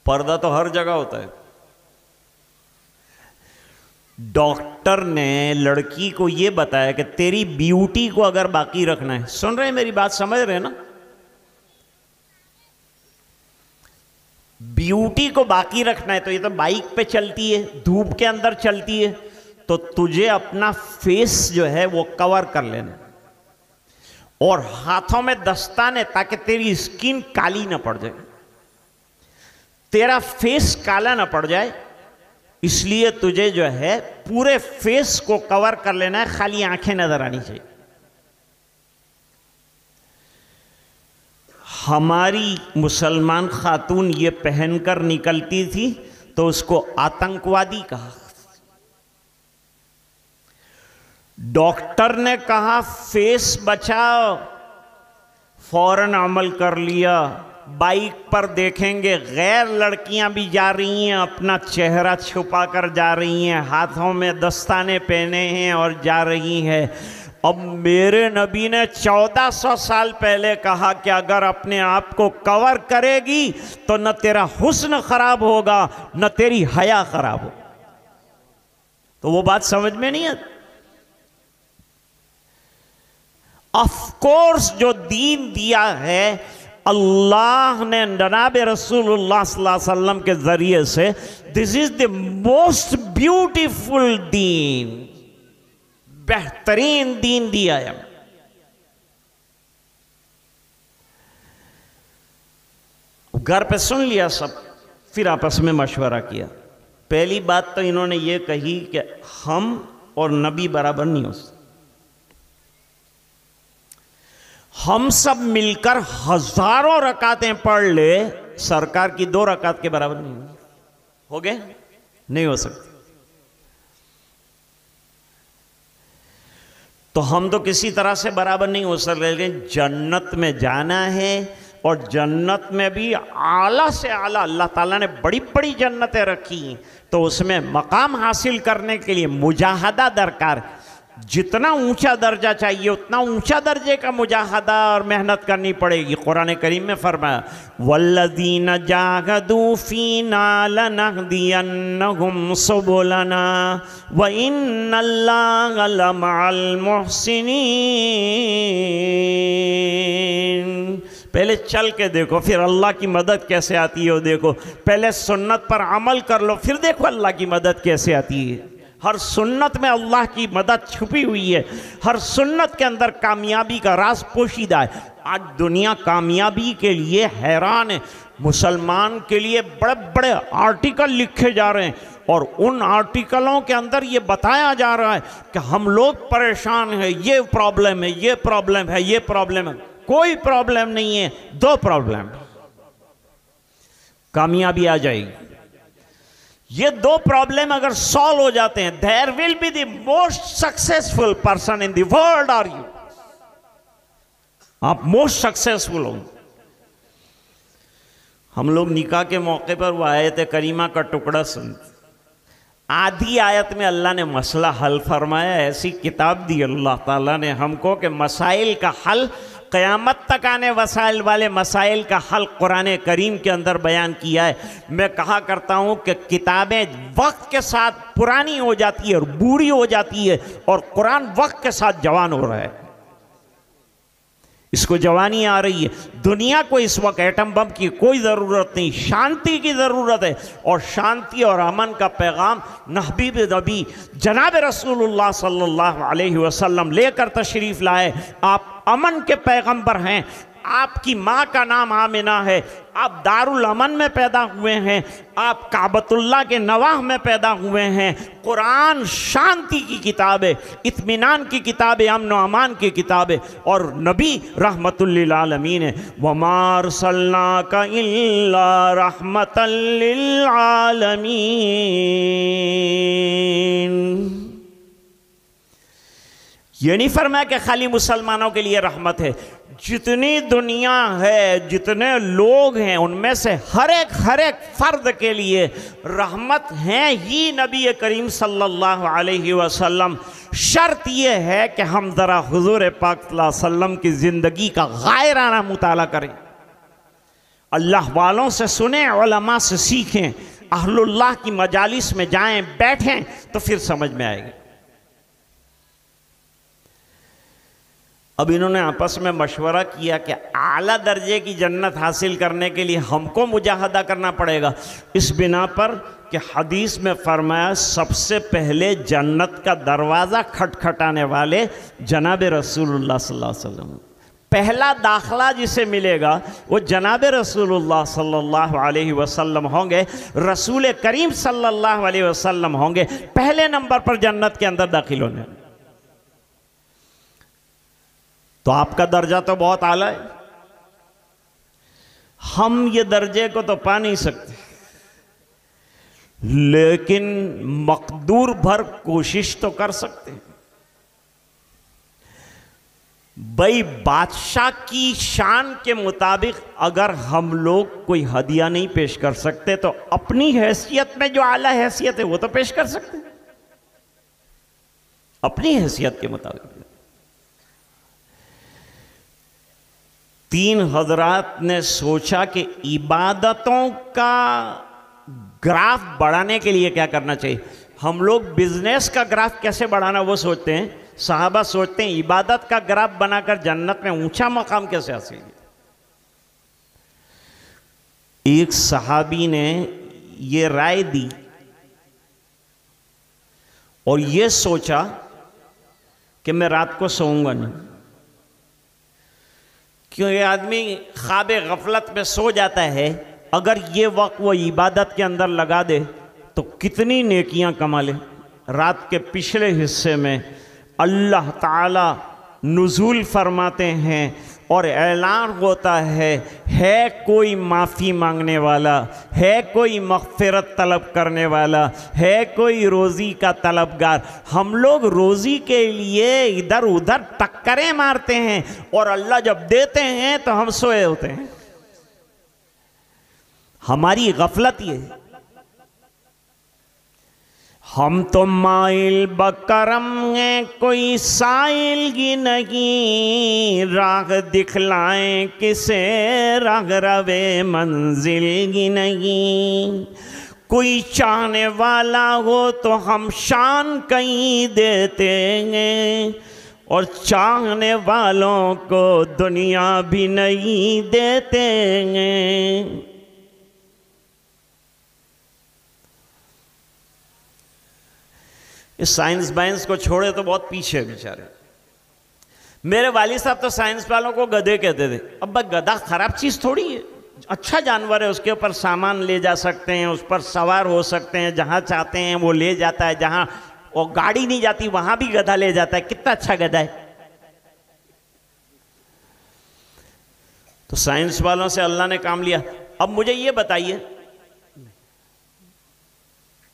पर्दा तो हर जगह होता है। डॉक्टर ने लड़की को यह बताया कि तेरी ब्यूटी को अगर बाकी रखना है, सुन रहे हैं मेरी बात, समझ रहे हैं ना, ब्यूटी को बाकी रखना है तो ये तो बाइक पे चलती है, धूप के अंदर चलती है, तो तुझे अपना फेस जो है वो कवर कर लेना और हाथों में दस्ताने, ताकि तेरी स्किन काली ना पड़ जाए, तेरा फेस काला ना पड़ जाए, इसलिए तुझे जो है पूरे फेस को कवर कर लेना है, खाली आंखें नजर आनी चाहिए। हमारी मुसलमान खातून ये पहनकर निकलती थी तो उसको आतंकवादी कहा। डॉक्टर ने कहा फेस बचाओ, फौरन अमल कर लिया। बाइक पर देखेंगे गैर लड़कियां भी जा रही हैं, अपना चेहरा छुपा कर जा रही हैं, हाथों में दस्ताने पहने हैं और जा रही हैं। अब मेरे नबी ने 1400 साल पहले कहा कि अगर अपने आप को कवर करेगी तो न तेरा हुस्न खराब होगा न तेरी हया खराब हो। तो वो बात समझ में नहीं आती। ऑफ कोर्स जो दीन दिया है अल्लाह ने जनाब रसूलुल्लाह सल्लल्लाहु अलैहि वसल्लम के जरिए से, this is the most beautiful दीन, बेहतरीन दीन दिया है। घर पे सुन लिया सब, फिर आपस में मशवरा किया। पहली बात तो इन्होंने ये कही कि हम और नबी बराबर नहीं हो सकते, हम सब मिलकर हजारों रकातें पढ़ ले, सरकार की 2 रकात के बराबर नहीं हो गए, नहीं हो सकती। तो हम तो किसी तरह से बराबर नहीं हो सकते, लेकिन जन्नत में जाना है और जन्नत में भी आला से आला, अल्लाह ताला ने बड़ी बड़ी जन्नतें रखी, तो उसमें मकाम हासिल करने के लिए मुजाहदा दरकार। जितना ऊंचा दर्जा चाहिए उतना ऊंचा दर्जे का मुजाहदा और मेहनत करनी पड़ेगी। कुरान करीम में फरमाया वल्लज़ीना जाहदू फीना लनहदियन्नहुम सुबुलना व इन्नल्लाहा लमअल मुहसिनीन। पहले चल के देखो, फिर अल्लाह की मदद कैसे आती है वो देखो। पहले सुन्नत पर अमल कर लो, फिर देखो अल्लाह की मदद कैसे आती है। हर सुन्नत में अल्लाह की मदद छुपी हुई है, हर सुन्नत के अंदर कामयाबी का राज पोशीदा है। आज दुनिया कामयाबी के लिए हैरान है। मुसलमान के लिए बड़े बड़े आर्टिकल लिखे जा रहे हैं और उन आर्टिकलों के अंदर ये बताया जा रहा है कि हम लोग परेशान हैं, ये प्रॉब्लम है, ये प्रॉब्लम है, ये प्रॉब्लम है। कोई प्रॉब्लम नहीं है, 2 प्रॉब्लम, कामयाबी आ जाएगी। ये 2 प्रॉब्लम अगर सॉल्व हो जाते हैं, there will be the most successful person in the world are you. आप मोस्ट सक्सेसफुल होंगे। हम लोग निकाह के मौके पर वो आयत करीमा का टुकड़ा सुन, आधी आयत में अल्लाह ने मसला हल फरमाया। ऐसी किताब दी अल्लाह ताला ने हमको कि मसाइल का हल, क़यामत तक आने वसाइल वाले मसाइल का हल कुरान करीम के अंदर बयान किया है। मैं कहा करता हूँ कि किताबें वक्त के साथ पुरानी हो जाती है और बूढ़ी हो जाती है, और कुरान वक्त के साथ जवान हो रहा है। इसको जवानी आ रही है। दुनिया को इस वक्त एटम बम की कोई ज़रूरत नहीं, शांति की ज़रूरत है। और शांति और अमन का पैगाम हबीब नबी जनाब रसूलुल्लाह सल्लल्लाहु अलैहि वसल्लम लेकर तशरीफ़ लाए। आप अमन के पैगंबर हैं। आपकी माँ का नाम आमिना है, आप दारुल अमन में पैदा हुए हैं, आप काबतुल्लाह के नवाह में पैदा हुए हैं। कुरान शांति की किताब है, इत्मीनान की किताब है, अमन व अमान की किताब है, और नबी रहमतुल लिल आलमीन है। वमा अरसलनाका इल्ला रहमतल लिल आलमीन। ये नहीं फरमाया कि खाली मुसलमानों के लिए रहमत है। जितनी दुनिया है, जितने लोग हैं, उनमें से हर एक फर्द के लिए रहमत हैं ही नबी करीम सल्लल्लाहु अलैहि वसल्लम। शर्त यह है कि हम ज़रा हुजूर पाक सल्लल्लाहु अलैहि वसल्लम की ज़िंदगी का गायराना मुताला करें। अल्लाह वालों से सुने, उलमा से सीखें, अहलुल्लाह की मजालिस में जाएं, बैठें, तो फिर समझ में आएगी। अब इन्होंने आपस में मशवरा किया कि आला दर्जे की जन्नत हासिल करने के लिए हमको मुजाहदा करना पड़ेगा। इस बिना पर कि हदीस में फरमाया सबसे पहले जन्नत का दरवाज़ा खटखटाने वाले जनाब रसूलुल्लाह सल्लल्लाहु अलैहि वसल्लम, पहला दाखला जिसे मिलेगा वो जनाब रसूलुल्लाह सल्लल्लाहु अलैहि वसल्लम होंगे, रसूल करीम सल्लल्लाहु अलैहि वसल्लम होंगे पहले नंबर पर जन्नत के अंदर दाखिल होने। तो आपका दर्जा तो बहुत आला है, हम ये दर्जे को तो पा नहीं सकते, लेकिन मकदूर भर कोशिश तो कर सकते हैं। भाई बादशाह की शान के मुताबिक अगर हम लोग कोई हदिया नहीं पेश कर सकते तो अपनी हैसियत में जो आला हैसियत है वो तो पेश कर सकते हैं, अपनी हैसियत के मुताबिक। तीन हजरात ने सोचा कि इबादतों का ग्राफ बढ़ाने के लिए क्या करना चाहिए। हम लोग बिजनेस का ग्राफ कैसे बढ़ाना वो सोचते हैं, सहाबा सोचते हैं इबादत का ग्राफ बनाकर जन्नत में ऊंचा मकाम कैसे हासिल किया। एक सहाबी ने ये राय दी और ये सोचा कि मैं रात को सोऊंगा नहीं, क्योंकि आदमी ख्वाब गफलत में सो जाता है, अगर ये वक्त वो इबादत के अंदर लगा दे तो कितनी नेकियां कमा ले। रात के पिछले हिस्से में अल्लाह ताला नुज़ूल फरमाते हैं और ऐलान होता है कोई माफ़ी मांगने वाला, है कोई मग़फ़िरत तलब करने वाला, है कोई रोज़ी का तलबगार। हम लोग रोज़ी के लिए इधर उधर टक्करें मारते हैं और अल्लाह जब देते हैं तो हम सोए होते हैं। हमारी गफलत ये है। हम तो माइल बकरम है कोई साइल की नहीं, राह दिखलाएं किसे राह रवे मंजिल की नहीं। कोई चाहने वाला हो तो हम शान कहीं देते हैं और चाहने वालों को दुनिया भी नहीं देते हैं। इस साइंस बाइंस को छोड़े तो बहुत पीछे है बेचारे। मेरे वालिद साहब तो साइंस वालों को गधे कहते थे। अब भाई गधा खराब चीज थोड़ी है, अच्छा जानवर है, उसके ऊपर सामान ले जा सकते हैं, उस पर सवार हो सकते हैं, जहां चाहते हैं वो ले जाता है, जहां वो गाड़ी नहीं जाती वहां भी गधा ले जाता है। कितना अच्छा गधा है। तो साइंस वालों से अल्लाह ने काम लिया। अब मुझे ये बताइए,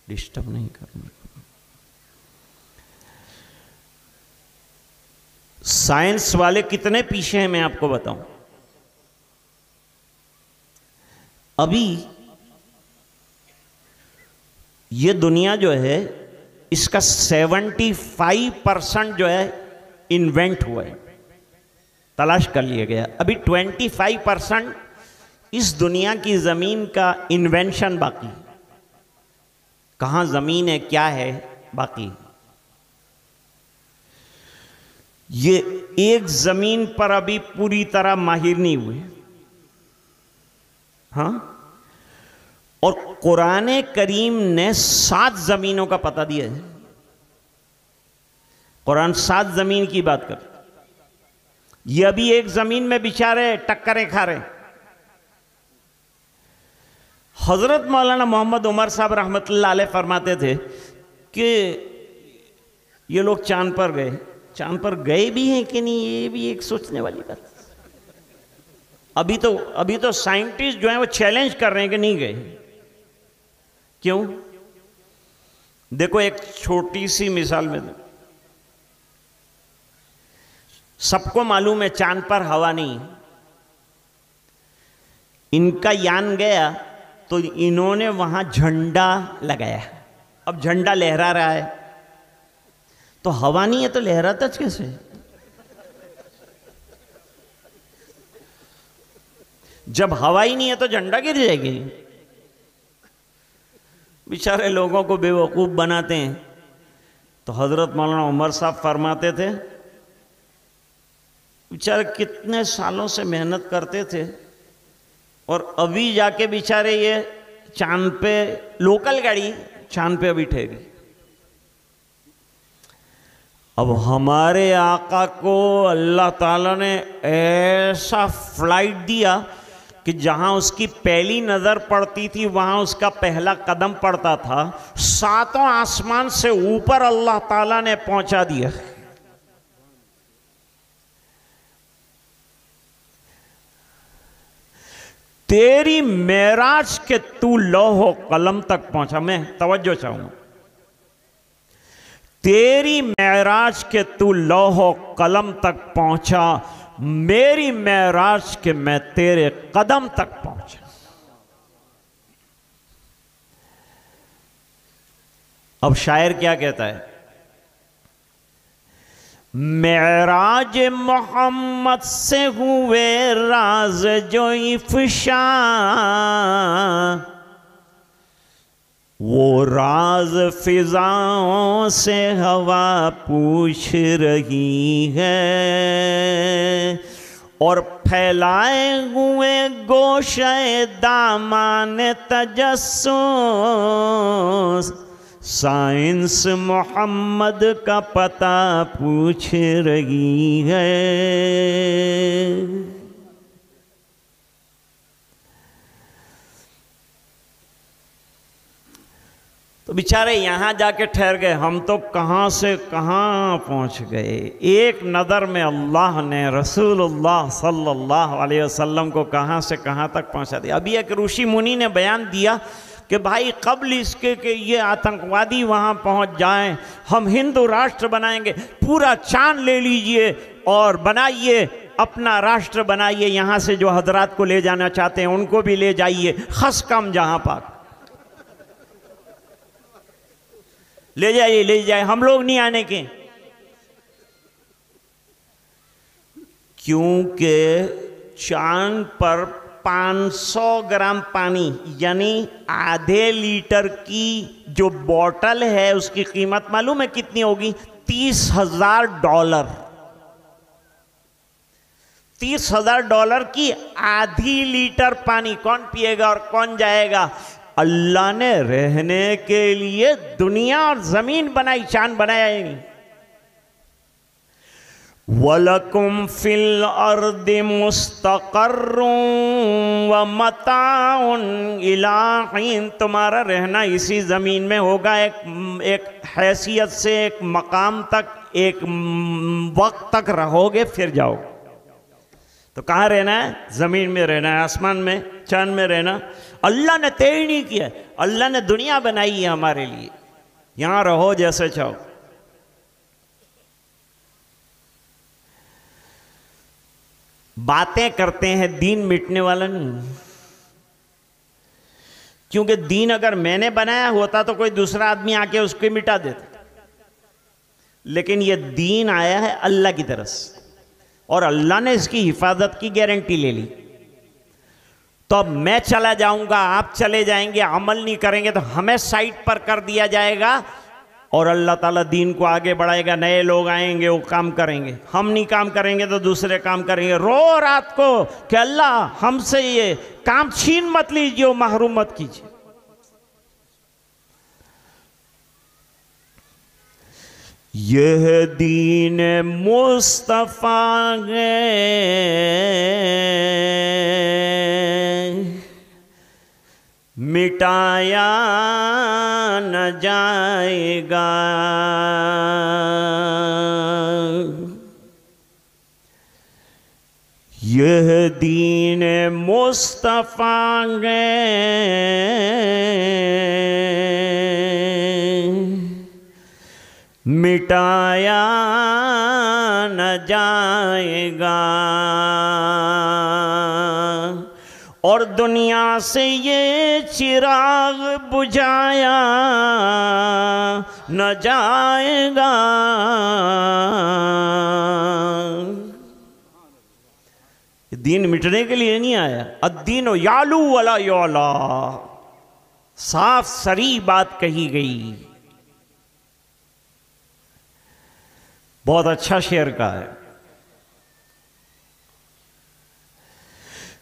डिस्टर्ब नहीं करना, साइंस वाले कितने पीछे हैं मैं आपको बताऊं। अभी ये दुनिया जो है इसका 75% जो है इन्वेंट हुआ है, तलाश कर लिया गया। अभी 25% इस दुनिया की जमीन का इन्वेंशन बाकी। कहां जमीन है, क्या है, बाकी। ये एक जमीन पर अभी पूरी तरह माहिर नहीं हुए। हाँ, और कुरान करीम ने 7 जमीनों का पता दिया है। कुरान 7 जमीन की बात कर। ये अभी एक जमीन में बेचारे टक्करें खा रहे। हजरत मौलाना मोहम्मद उमर साहब रहमतुल्लाह अलैह फरमाते थे कि ये लोग चांद पर गए। चांद पर गए भी हैं कि नहीं, ये भी एक सोचने वाली बात। अभी तो साइंटिस्ट जो हैं वो चैलेंज कर रहे हैं कि नहीं गए। क्यों? देखो एक छोटी सी मिसाल में, सबको मालूम है चांद पर हवा नहीं। इनका यान गया तो इन्होंने वहां झंडा लगाया। अब झंडा लहरा रहा है तो हवा नहीं है तो लहराता कैसे? जब हवा ही नहीं है तो झंडा गिर जाएगी। बेचारे लोगों को बेवकूफ़ बनाते हैं। तो हज़रत मौलाना उमर साहब फरमाते थे, बेचारे कितने सालों से मेहनत करते थे और अभी जाके बेचारे ये चांद पे, लोकल गाड़ी चांद पे अभी ठहरी। अब हमारे आका को अल्लाह ताला ने ऐसा फ्लाइट दिया कि जहाँ उसकी पहली नज़र पड़ती थी वहाँ उसका पहला कदम पड़ता था। 7 आसमान से ऊपर अल्लाह ताला ने पहुँचा दिया। तेरी मेराज के तू लौहो कलम तक पहुँचा। मैं तवज्जो चाहूँगा, तेरी मेराज के तू लौहो कलम तक पहुंचा, मेरी मेराज के मैं तेरे कदम तक पहुंचा। अब शायर क्या कहता है, मेराज मोहम्मद से हुए राज जो इफ़शा, वो राज फिजाओं से हवा पूछ रही है, और फैलाए हुए गोशे दामान तजस्सुस साइंस मोहम्मद का पता पूछ रही है। तो बेचारे यहाँ जाके ठहर गए, हम तो कहाँ से कहाँ पहुँच गए। एक नज़र में अल्लाह ने रसूलुल्लाह सल्लल्लाहु अलैहि वसल्लम को कहाँ से कहाँ तक पहुँचा दिया। अभी एक ऋषि मुनि ने बयान दिया कि भाई कबल इसके कि ये आतंकवादी वहाँ पहुँच जाएं, हम हिंदू राष्ट्र बनाएंगे। पूरा चांद ले लीजिए और बनाइए, अपना राष्ट्र बनाइए। यहाँ से जो हजरात को ले जाना चाहते हैं उनको भी ले जाइए, खस कम जहाँ पाक ले जाइए, ले जाइए, हम लोग नहीं आने के। क्योंकि चांद पर 500 ग्राम पानी यानी आधे लीटर की जो बोतल है उसकी कीमत मालूम है कितनी होगी? $30,000। $30,000 की आधी लीटर पानी कौन पिएगा और कौन जाएगा? अल्लाह ने रहने के लिए दुनिया और जमीन बनाई, चांद बनाया ही नहीं। वलकुम फिल अर्दि मुस्तक़र्रुन व मताउन इला हिन, तुम्हारा रहना इसी ज़मीन में होगा एक हैसियत से, एक मकाम तक, एक वक्त तक रहोगे फिर जाओगे। तो कहाँ रहना है? ज़मीन में रहना है, आसमान में, चांद में रहना। अल्लाह ने तय नहीं किया, अल्लाह ने दुनिया बनाई है हमारे लिए, यहाँ रहो जैसे चाहो। बातें करते हैं, दीन मिटने वाला नहीं। क्योंकि दीन अगर मैंने बनाया होता तो कोई दूसरा आदमी आके उसको मिटा देता, लेकिन ये दीन आया है अल्लाह की तरफ से और अल्लाह ने इसकी हिफाजत की गारंटी ले ली। तो अब मैं चला जाऊंगा, आप चले जाएंगे, अमल नहीं करेंगे तो हमें साइड पर कर दिया जाएगा और अल्लाह ताला दीन को आगे बढ़ाएगा। नए लोग आएंगे, वो काम करेंगे, हम नहीं काम करेंगे तो दूसरे काम करेंगे। रो रात को कि अल्लाह हमसे ये काम छीन मत लीजिए, महरूम मत कीजिए। यह दीन मुस्तफ़ा है, मिटाया न जाएगा। यह दीन मुस्तफ़ा है, मिटाया न जाएगा। और दुनिया से ये चिराग बुझाया न जाएगा। दीन मिटने के लिए नहीं आया। अद्दीन यालू वला यौला, साफ सरी बात कही गई। बहुत अच्छा शेर का है।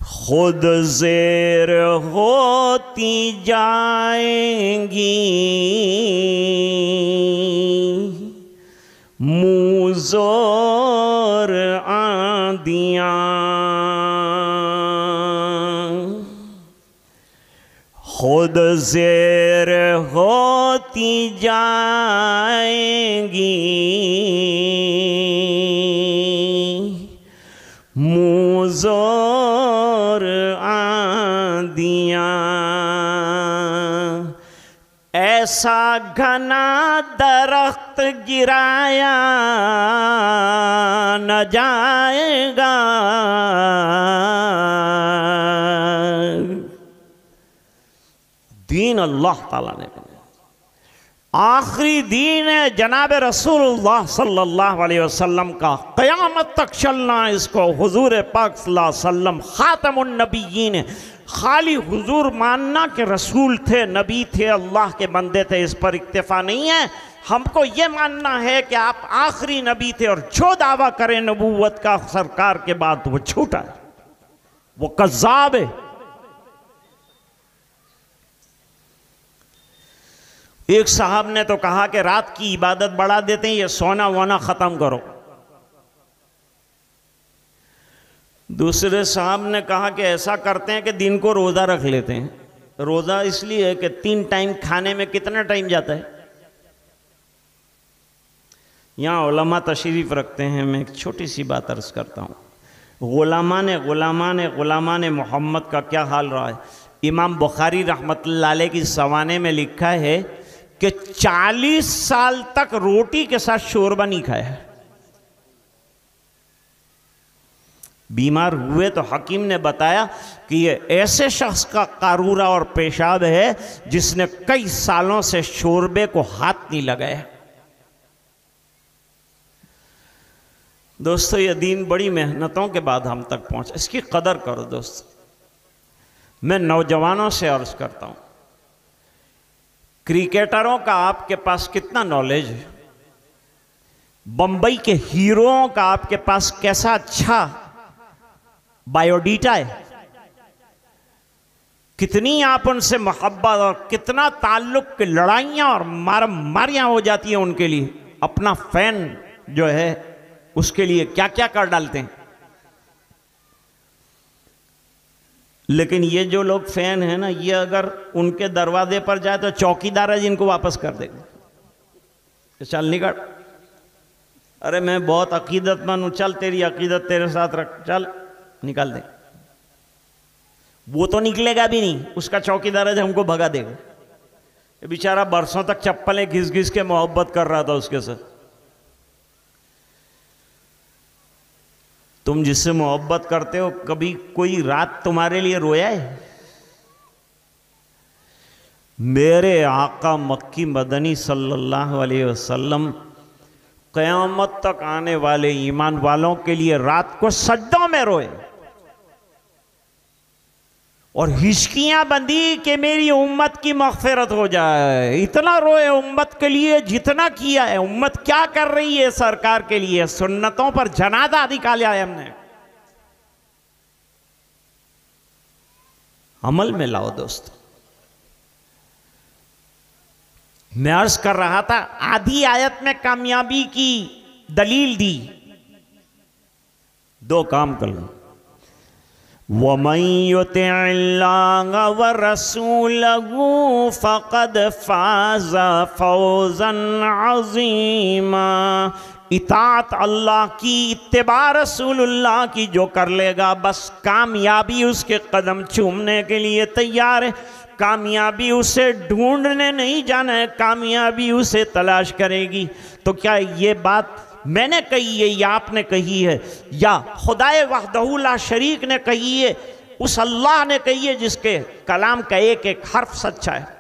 खुद ज़ेर होती जाएंगी मुज़ोर आंधियाँ, खुद ज़ेर होती जाएंगी मुज़ोर आंधियाँ, ऐसा घना दरख्त गिराया न जाएगा, दीन अल्लाह ताला ने बनाया। आखिरी दीन है जनाब रसूलुल्लाह सल्लल्लाहु अलैहि वसल्लम का, क़यामत तक चलना इसको। हुजूर पाक सल्लल्लाहु अलैहि वसल्लम खातमुन नबिय्यीन, खाली हुजूर मानना कि रसूल थे, नबी थे, अल्लाह के बंदे थे, इस पर इक्तिफा नहीं है। हमको ये मानना है कि आप आखिरी नबी थे, और जो दावा करे नबूवत का सरकार के बाद वो झूठा है, वो कज़्ज़ाब है। एक साहब ने तो कहा कि रात की इबादत बढ़ा देते हैं, ये सोना वोना खत्म करो। दूसरे साहब ने कहा कि ऐसा करते हैं कि दिन को रोज़ा रख लेते हैं। रोज़ा इसलिए है कि 3 टाइम खाने में कितना टाइम जाता है। यहाँ उलमा तशरीफ़ रखते हैं। मैं एक छोटी सी बात अर्ज़ करता हूँ। गुलामान मोहम्मद का क्या हाल रहा है। इमाम बुखारी रहमतुल्लाह अलैह की सवाने में लिखा है कि 40 साल तक रोटी के साथ शोरबा नहीं खाया है। बीमार हुए तो हकीम ने बताया कि ये ऐसे शख्स का कारूरा और पेशाब है जिसने कई सालों से शोरबे को हाथ नहीं लगाया। दोस्तों, ये दीन बड़ी मेहनतों के बाद हम तक पहुंचा, इसकी कदर करो। दोस्तों, मैं नौजवानों से अर्ज करता हूं, क्रिकेटरों का आपके पास कितना नॉलेज है, बंबई के हीरोओं का आपके पास कैसा अच्छा बायोडाटा है, कितनी आप उनसे मोहब्बत और कितना ताल्लुक की लड़ाइयां और मारियां हो जाती हैं उनके लिए। अपना फैन जो है उसके लिए क्या क्या कर डालते हैं। लेकिन ये जो लोग फैन है ना, ये अगर उनके दरवाजे पर जाए तो चौकीदार है जिनको वापस कर देगा। चल निकल, अरे मैं बहुत अकीदतमंद हूं, चल तेरी अकीदत तेरे साथ रख, चल निकाल दे। वो तो निकलेगा भी नहीं, उसका चौकीदार है जो हमको भगा देगा। ये बेचारा बरसों तक चप्पलें घिस घिस के मोहब्बत कर रहा था उसके साथ। तुम जिससे मोहब्बत करते हो, कभी कोई रात तुम्हारे लिए रोया है? मेरे आका मक्की मदनी सल्लल्लाहु अलैहि वसल्लम क़यामत तक आने वाले ईमान वालों के लिए रात को सज्दों में रोए और हिचकियां बंदी कि मेरी उम्मत की मग़फ़िरत हो जाए। इतना रोए उम्मत के लिए जितना किया है। उम्मत क्या कर रही है सरकार के लिए? सुन्नतों पर जनाजा निकाला है हमने। अमल में लाओ दोस्तों। मैं अर्ज कर रहा था, आधी आयत में कामयाबी की दलील दी। 2 काम कर लो। वमन युतिअल्लाह व रसूलहू फ़क़द फ़ाज़ फ़ौज़न अज़ीमा। इताअत अल्लाह की, इत्तिबा रसूलुल्लाह की जो कर लेगा, बस कामयाबी उसके कदम चूमने के लिए तैयार है। कामयाबी उसे ढूंढने नहीं जाना है, कामयाबी उसे तलाश करेगी। तो क्या ये बात मैंने कही है या आपने कही है, या खुदाए वहदहू ला शरीक ने कही है, उस अल्लाह ने कही है जिसके कलाम का एक एक हर्फ सच्चा है?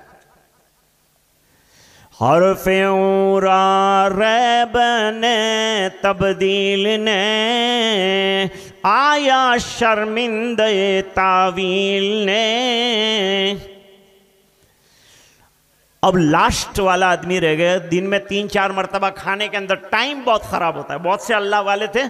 हर्फ़े ऊरा रैब ने तब्दील ने आया शर्मिंदे तावील ने। अब लास्ट वाला आदमी रह गया, दिन में 3-4 मरतबा खाने के अंदर टाइम बहुत ख़राब होता है। बहुत से अल्लाह वाले थे,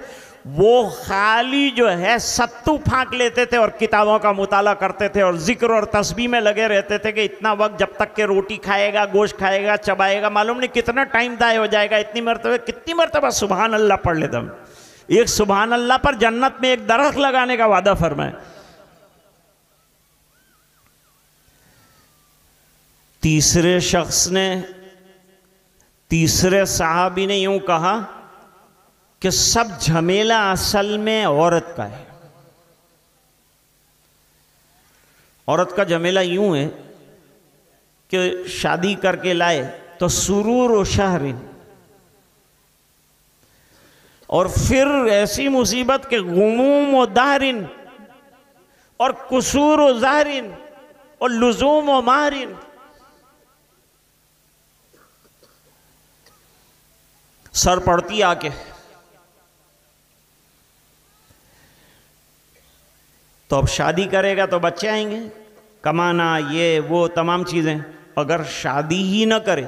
वो खाली जो है सत्तू फाँक लेते थे और किताबों का मुताला करते थे और जिक्र और तस्बीह में लगे रहते थे कि इतना वक्त जब तक के रोटी खाएगा, गोश्त खाएगा, चबाएगा, मालूम नहीं कितना टाइम दाय हो जाएगा। कितनी मरतबा सुबहान अल्लाह पढ़ लेता हूँ। एक सुबहान अल्लाह पर जन्नत में एक दरख्त लगाने का वादा फरमाए। तीसरे शख्स ने, तीसरे साहबी ने यूं कहा कि सब झमेला असल में औरत का है। औरत का झमेला यूं है कि शादी करके लाए तो सुरूर व शहरिन, और फिर ऐसी मुसीबत के गुमूम व दारिन और कुसूर व ज़ाहरिन और लुजूम व मारिन। सर पड़ती आके तो अब शादी करेगा तो बच्चे आएंगे, कमाना, ये वो तमाम चीज़ें। अगर शादी ही न करे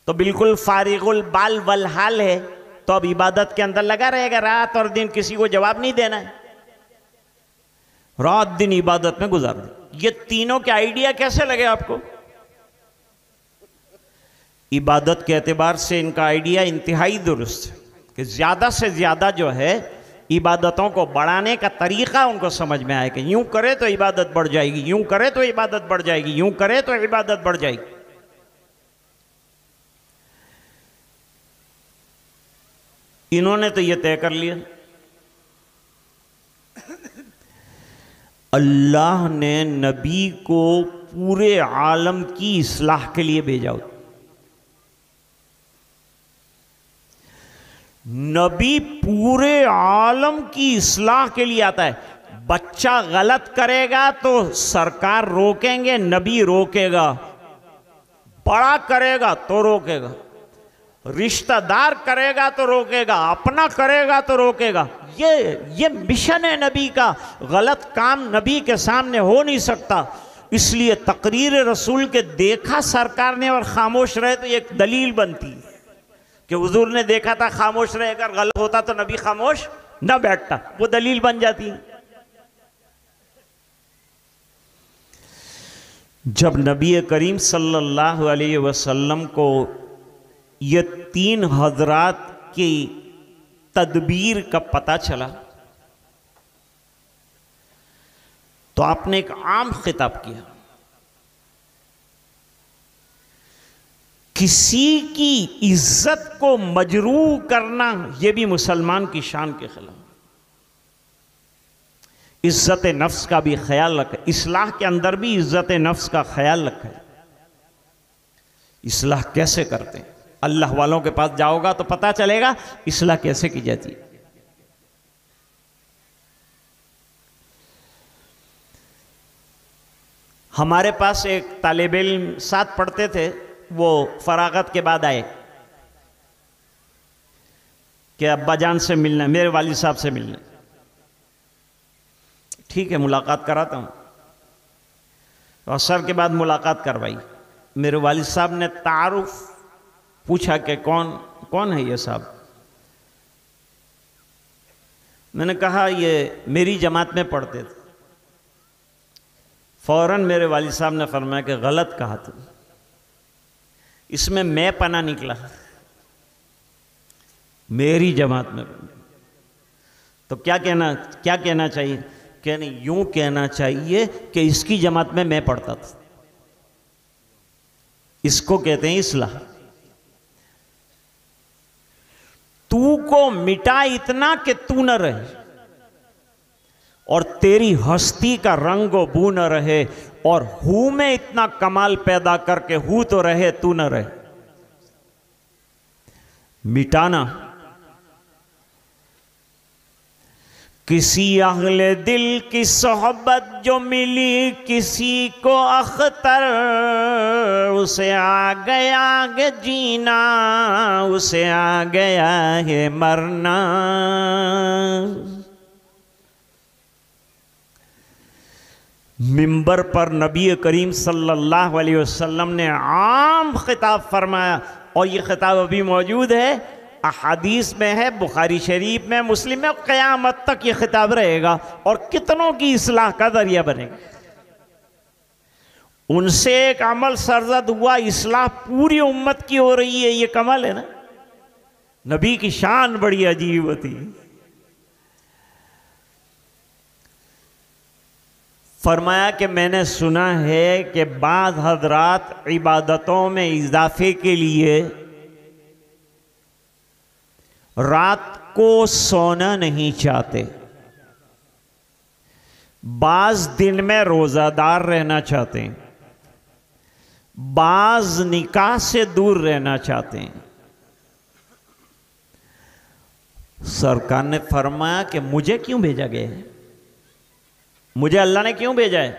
तो बिल्कुल फारिगुल बाल वल हाल है, तो अब इबादत के अंदर लगा रहेगा, रात और दिन किसी को जवाब नहीं देना है, रात दिन इबादत में गुजार दे। ये तीनों के आइडिया कैसे लगे आपको? इबादत के एतबार से इनका आइडिया इंतहाई दुरुस्त है कि ज़्यादा से ज़्यादा जो है इबादतों को बढ़ाने का तरीक़ा उनको समझ में आए कि यूं करे तो इबादत बढ़ जाएगी, यूं करे तो इबादत बढ़ जाएगी, यूं करे तो इबादत बढ़ जाएगी। इन्होंने तो ये तय कर लिया। अल्लाह ने नबी को पूरे आलम की इस्लाह के लिए भेजा। नबी पूरे आलम की इस्लाह के लिए आता है। बच्चा गलत करेगा तो सरकार रोकेंगे, नबी रोकेगा, बड़ा करेगा तो रोकेगा, रिश्तेदार करेगा तो रोकेगा, अपना करेगा तो रोकेगा। ये मिशन है नबी का। गलत काम नबी के सामने हो नहीं सकता। इसलिए तकरीर रसूल के देखा सरकार ने और खामोश रहे तो एक दलील बनती है कि हुजूर ने देखा था, खामोश रहे, अगर गलत होता तो नबी खामोश न बैठता, वो दलील बन जाती है। जब नबी करीम सल्लल्लाहु अलैहि वसल्लम को ये 3 हजरात की तदबीर का पता चला तो आपने एक आम खिताब किया। किसी की इज्जत को मजरूह करना यह भी मुसलमान की शान के खिलाफ। इज्जत नफ्स का भी ख्याल रखें। इस्लाह के अंदर भी इज्जत नफ्स का ख्याल रखें। इस्लाह कैसे करते हैं? अल्लाह वालों के पास जाओगा तो पता चलेगा इस्लाह कैसे की जाती है। हमारे पास एक तालिब इल्म साथ पढ़ते थे, वो फरागत के बाद आए कि अब्बा जान से मिलना, मेरे वालिद साहब से मिलना। ठीक है, मुलाकात कराता हूँ। असर के बाद मुलाकात करवाई। मेरे वालिद साहब ने तारुफ पूछा कि कौन है ये साहब। मैंने कहा ये मेरी जमात में पढ़ते थे। फौरन मेरे वालिद साहब ने फरमाया कि गलत कहा तुम, इसमें मैं पना निकला, मेरी जमात में। तो क्या कहना चाहिए? कहने यूं कहना चाहिए कि इसकी जमात में मैं पढ़ता था। इसको कहते हैं इस्लाह। तू को मिटा इतना कि तू न रहे और तेरी हस्ती का रंग बू न रहे, और हूं में इतना कमाल पैदा करके हूं तो रहे तू न रहे। मिटाना किसी अहले दिल की सोहबत जो मिली किसी को अख्तर, उसे आ गया है जीना, उसे आ गया है मरना। मिंबर पर नबी करीम सल्लल्लाहु अलैहि वसल्लम ने आम खिताब फरमाया, और ये खिताब अभी मौजूद है, अहादीस में है, बुखारी शरीफ में, मुस्लिम में, क़यामत तक ये खिताब रहेगा और कितनों की इस्लाह का दरिया बनेगा। उनसे एक अमल सरजद हुआ, इस्लाह पूरी उम्मत की हो रही है, ये कमाल है ना। नबी की शान बड़ी अजीब होती। फरमाया कि मैंने सुना है कि बाद हजरात इबादतों में इजाफे के लिए रात को सोना नहीं चाहते, बाज दिन में रोजादार रहना चाहते हैं, बाज निकाह से दूर रहना चाहते हैं। सरकार ने फरमाया कि मुझे क्यों भेजा गया है, मुझे अल्लाह ने क्यों भेजा है?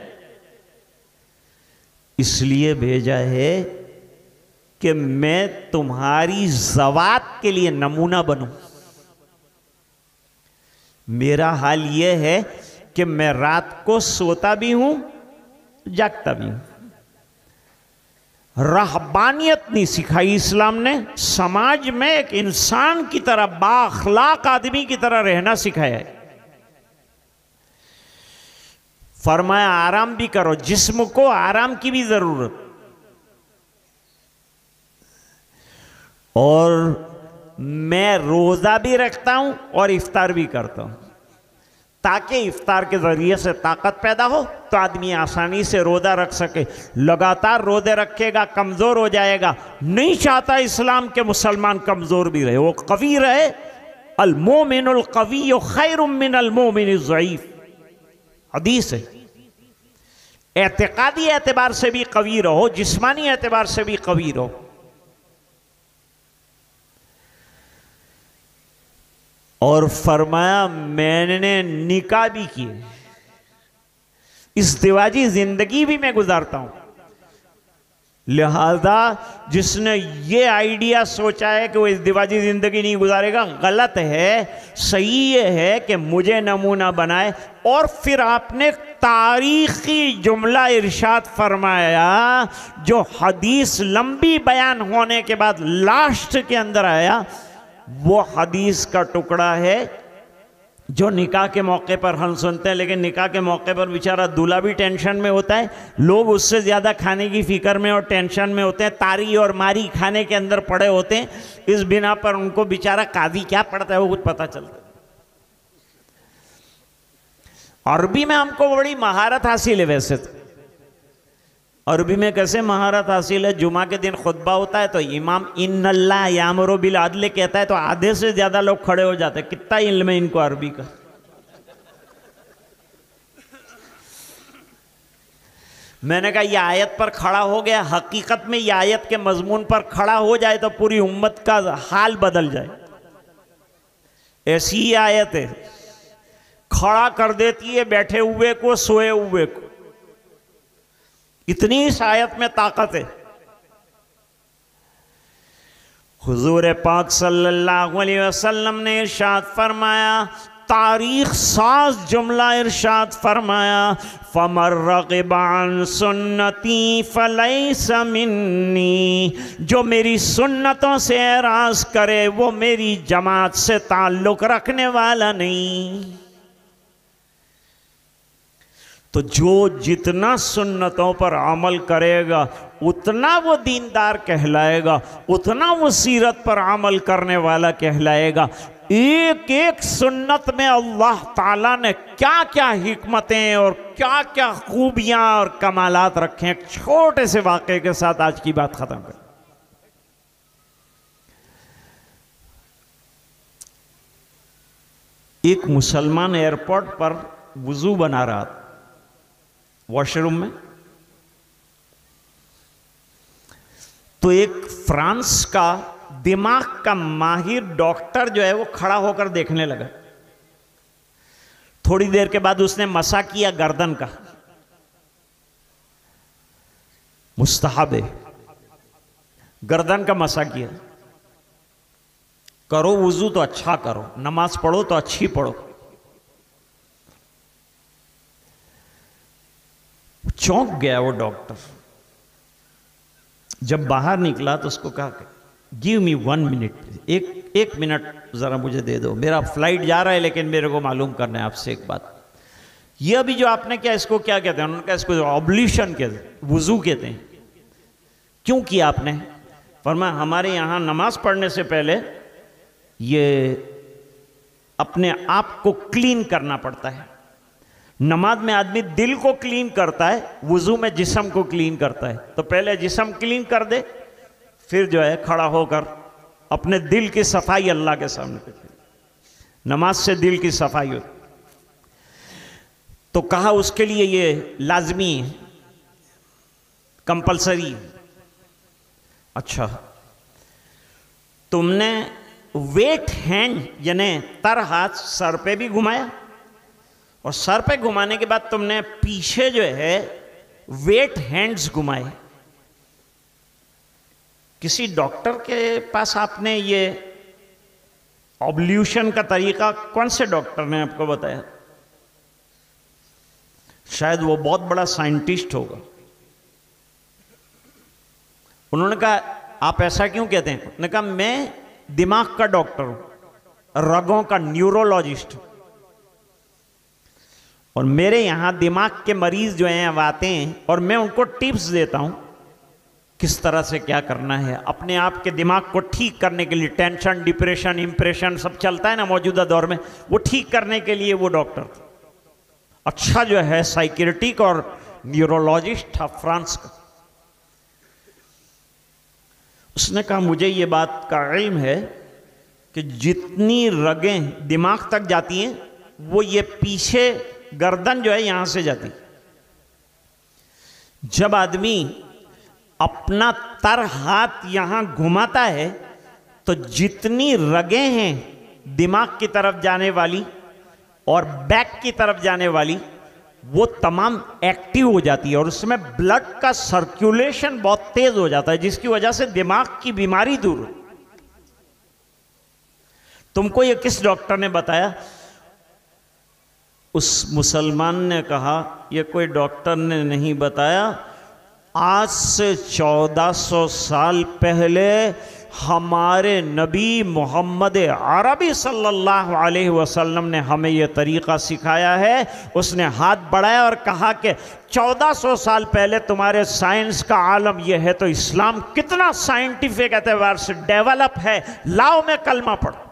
इसलिए भेजा है कि मैं तुम्हारी ज़वात के लिए नमूना बनूं। मेरा हाल यह है कि मैं रात को सोता भी हूं, जागता भी हूं। रहबानियत नहीं सिखाई इस्लाम ने, समाज में एक इंसान की तरह, बाअखलाक आदमी की तरह रहना सिखाया है। फरमाया आराम भी करो, जिस्म को आराम की भी जरूरत। और मैं रोजा भी रखता हूं और इफ्तार भी करता हूं, ताकि इफ्तार के जरिए से ताकत पैदा हो तो आदमी आसानी से रोजा रख सके। लगातार रोजे रखेगा कमजोर हो जाएगा। नहीं चाहता इस्लाम के मुसलमान कमजोर भी रहे, वो कवी रहे। अल मोमिनुल कविय्यु खैरुम मिनल मोमिनिज़ ज़ईफ़, हदीस है। एतकादी एतबार से भी कवी रहो, जिस्मानी एतबार से भी कवी रहो। और फरमाया मैंने निकाह भी किए, इस दिवाजी जिंदगी भी मैं गुजारता हूं। लिहाजा जिसने ये आइडिया सोचा है कि वो इस दिवाजी जिंदगी नहीं गुजारेगा, गलत है। सही ये है कि मुझे नमूना बनाए। और फिर आपने तारीखी जुमला इरशाद फरमाया, जो हदीस लंबी बयान होने के बाद लास्ट के अंदर आया, वो हदीस का टुकड़ा है जो निकाह के मौके पर हम सुनते हैं। लेकिन निकाह के मौके पर बेचारा दूल्हा भी टेंशन में होता है, लोग उससे ज़्यादा खाने की फिक्र में और टेंशन में होते हैं, तारी और मारी खाने के अंदर पड़े होते हैं। इस बिना पर उनको बेचारा काजी क्या पढ़ता है वो कुछ पता चलता है। अरबी में हमको बड़ी महारत हासिल है। वैसे तो अरबी में कैसे महारत हासिल है, जुमा के दिन खुतबा होता है तो इमाम इन्नल्लाह यामुरु बिल अदल कहता है तो आधे से ज्यादा लोग खड़े हो जाते हैं। कितना इल्म है इनको अरबी का। मैंने कहा यह आयत पर खड़ा हो गया, हकीकत में यह आयत के मजमून पर खड़ा हो जाए तो पूरी उम्मत का हाल बदल जाए। ऐसी ही आयत है, खड़ा कर देती है बैठे हुए को, सोए हुए को। इतनी इस आयत में ताकत है। हुजूर पाक सल्लल्लाहु अलैहि वसल्लम ने इरशाद फरमाया, तारीख साज जुमला इरशाद फरमाया, फमर रग़िबा अन सुन्नती फलैसा मिन्नी, जो मेरी सुन्नतों से एराज करे वो मेरी जमात से ताल्लुक रखने वाला नहीं। तो जो जितना सुन्नतों पर अमल करेगा उतना वो दीनदार कहलाएगा, उतना वो सीरत पर अमल करने वाला कहलाएगा। एक एक सुन्नत में अल्लाह ताला ने क्या क्या हिकमतें और क्या क्या खूबियां और कमालात रखे हैं। छोटे से वाक़े के साथ आज की बात खत्म कर। एक मुसलमान एयरपोर्ट पर वुजू बना रहा था वॉशरूम में, तो एक फ्रांस का दिमाग का माहिर डॉक्टर जो है वो खड़ा होकर देखने लगा। थोड़ी देर के बाद उसने मसा किया गर्दन का, मुस्तहब है गर्दन का मसा किया। करो वुजू तो अच्छा करो, नमाज पढ़ो तो अच्छी पढ़ो। चौंक गया वो डॉक्टर। जब बाहर निकला तो उसको कहा, गिव मी 1 मिनट, एक मिनट ज़रा मुझे दे दो, मेरा फ्लाइट जा रहा है, लेकिन मेरे को मालूम करना है आपसे एक बात। ये अभी जो आपने किया इसको क्या कहते हैं? उन्होंने कहा इसको ऑब्ल्यूशन कहते हैं, वुजू कहते हैं। क्यों किया आपने? फरमाया हमारे यहाँ नमाज पढ़ने से पहले ये अपने आप को क्लीन करना पड़ता है। नमाज में आदमी दिल को क्लीन करता है, वुजू में जिस्म को क्लीन करता है। तो पहले जिस्म क्लीन कर दे, फिर जो है खड़ा होकर अपने दिल की सफाई अल्लाह के सामने कर। नमाज से दिल की सफाई होती। तो कहा उसके लिए ये लाजमी है, कंपलसरी। अच्छा, तुमने वेट हैंड यानी तर हाथ सर पे भी घुमाया, और सर पे घुमाने के बाद तुमने पीछे जो है वेट हैंड्स घुमाए। किसी डॉक्टर के पास आपने ये ऑब्ल्यूशन का तरीका, कौन से डॉक्टर ने आपको बताया? शायद वो बहुत बड़ा साइंटिस्ट होगा। उन्होंने कहा आप ऐसा क्यों कहते हैं? उन्होंने कहा मैं दिमाग का डॉक्टर हूं, रगों का न्यूरोलॉजिस्ट हूं, और मेरे यहां दिमाग के मरीज जो हैं अब आते हैं, और मैं उनको टिप्स देता हूं किस तरह से क्या करना है अपने आप के दिमाग को ठीक करने के लिए। टेंशन, डिप्रेशन, इंप्रेशन सब चलता है ना मौजूदा दौर में, वो ठीक करने के लिए वो डॉक्टर अच्छा जो है साइकियाट्रिक और न्यूरोलॉजिस्ट था फ्रांस का। उसने कहा मुझे ये बात का इल्म है कि जितनी रगें दिमाग तक जाती हैं वो ये पीछे गर्दन जो है यहां से जाती। जब आदमी अपना तर हाथ यहां घुमाता है तो जितनी रगें हैं दिमाग की तरफ जाने वाली और बैक की तरफ जाने वाली वो तमाम एक्टिव हो जाती है, और उसमें ब्लड का सर्कुलेशन बहुत तेज हो जाता है, जिसकी वजह से दिमाग की बीमारी दूर हो। तुमको ये किस डॉक्टर ने बताया? उस मुसलमान ने कहा ये कोई डॉक्टर ने नहीं बताया, आज से 1400 साल पहले हमारे नबी मोहम्मद अरबी सल्लल्लाहु अलैहि वसल्लम ने हमें यह तरीक़ा सिखाया है। उसने हाथ बढ़ाया और कहा कि 1400 साल पहले तुम्हारे साइंस का आलम यह है, तो इस्लाम कितना साइंटिफिक एतबार से डेवलप है, लाओ में कलमा पढ़ो।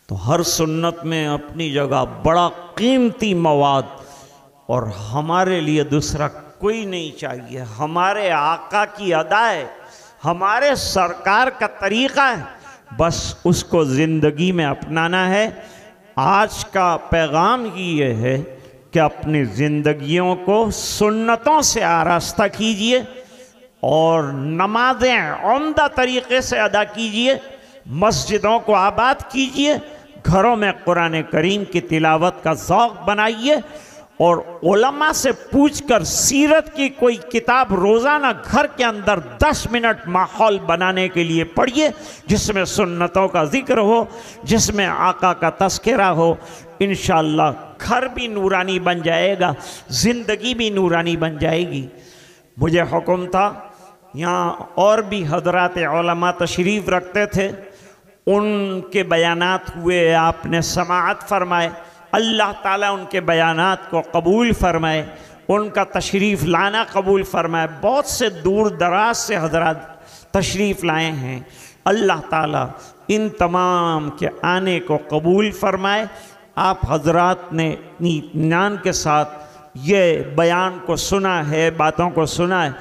तो हर सुन्नत में अपनी जगह बड़ा कीमती मवाद, और हमारे लिए दूसरा कोई नहीं चाहिए। हमारे आका की अदा है, हमारे सरकार का तरीक़ा है, बस उसको ज़िंदगी में अपनाना है। आज का पैगाम ही ये है कि अपनी ज़िंदगियों को सुन्नतों से आरास्ता कीजिए और नमाज़ें उम्दा तरीक़े से अदा कीजिए, मस्जिदों को आबाद कीजिए, घरों में कुरान करीम की तिलावत का ज़ौक़ बनाइए, और उलमा से पूछकर सीरत की कोई किताब रोज़ाना घर के अंदर 10 मिनट माहौल बनाने के लिए पढ़िए, जिसमें सुन्नतों का जिक्र हो, जिसमें आका का तज़किरा हो। इंशाअल्लाह घर भी नूरानी बन जाएगा, ज़िंदगी भी नूरानी बन जाएगी। मुझे हुक्म था, यहाँ और भी हज़रात उलमा तशरीफ़ रखते थे, उनके बयानात हुए, आपने समाअत फरमाए। अल्लाह ताला उनके बयानात को कबूल फरमाए, उनका तशरीफ़ लाना कबूल फरमाए। बहुत से दूर दराज से हज़रात तशरीफ़ लाए हैं, अल्लाह ताला इन तमाम के आने को कबूल फरमाए। आप हज़रात ने इत्मीनान के साथ ये बयान को सुना है, बातों को सुना है,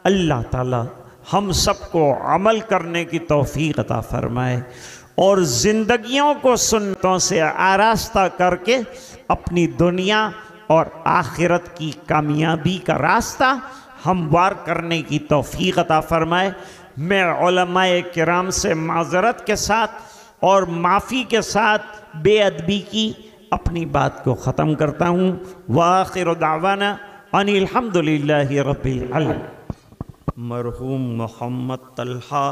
अल्लाह ताला हम सबको अमल करने की तौफीक अता फरमाए, और ज़िंदगियों को सुन्नतों से आरास्ता करके अपनी दुनिया और आखिरत की कामयाबी का रास्ता हमवार करने की तौफीक अता फरमाए। मैं उलमाए किराम से माज़रत के साथ और माफ़ी के साथ बेअदबी की अपनी बात को ख़त्म करता हूँ। व आखिर दावाना अनिल हम्दुलिल्लाहि रब्बिल आलमीन। मरहूम मोहम्मद तलहा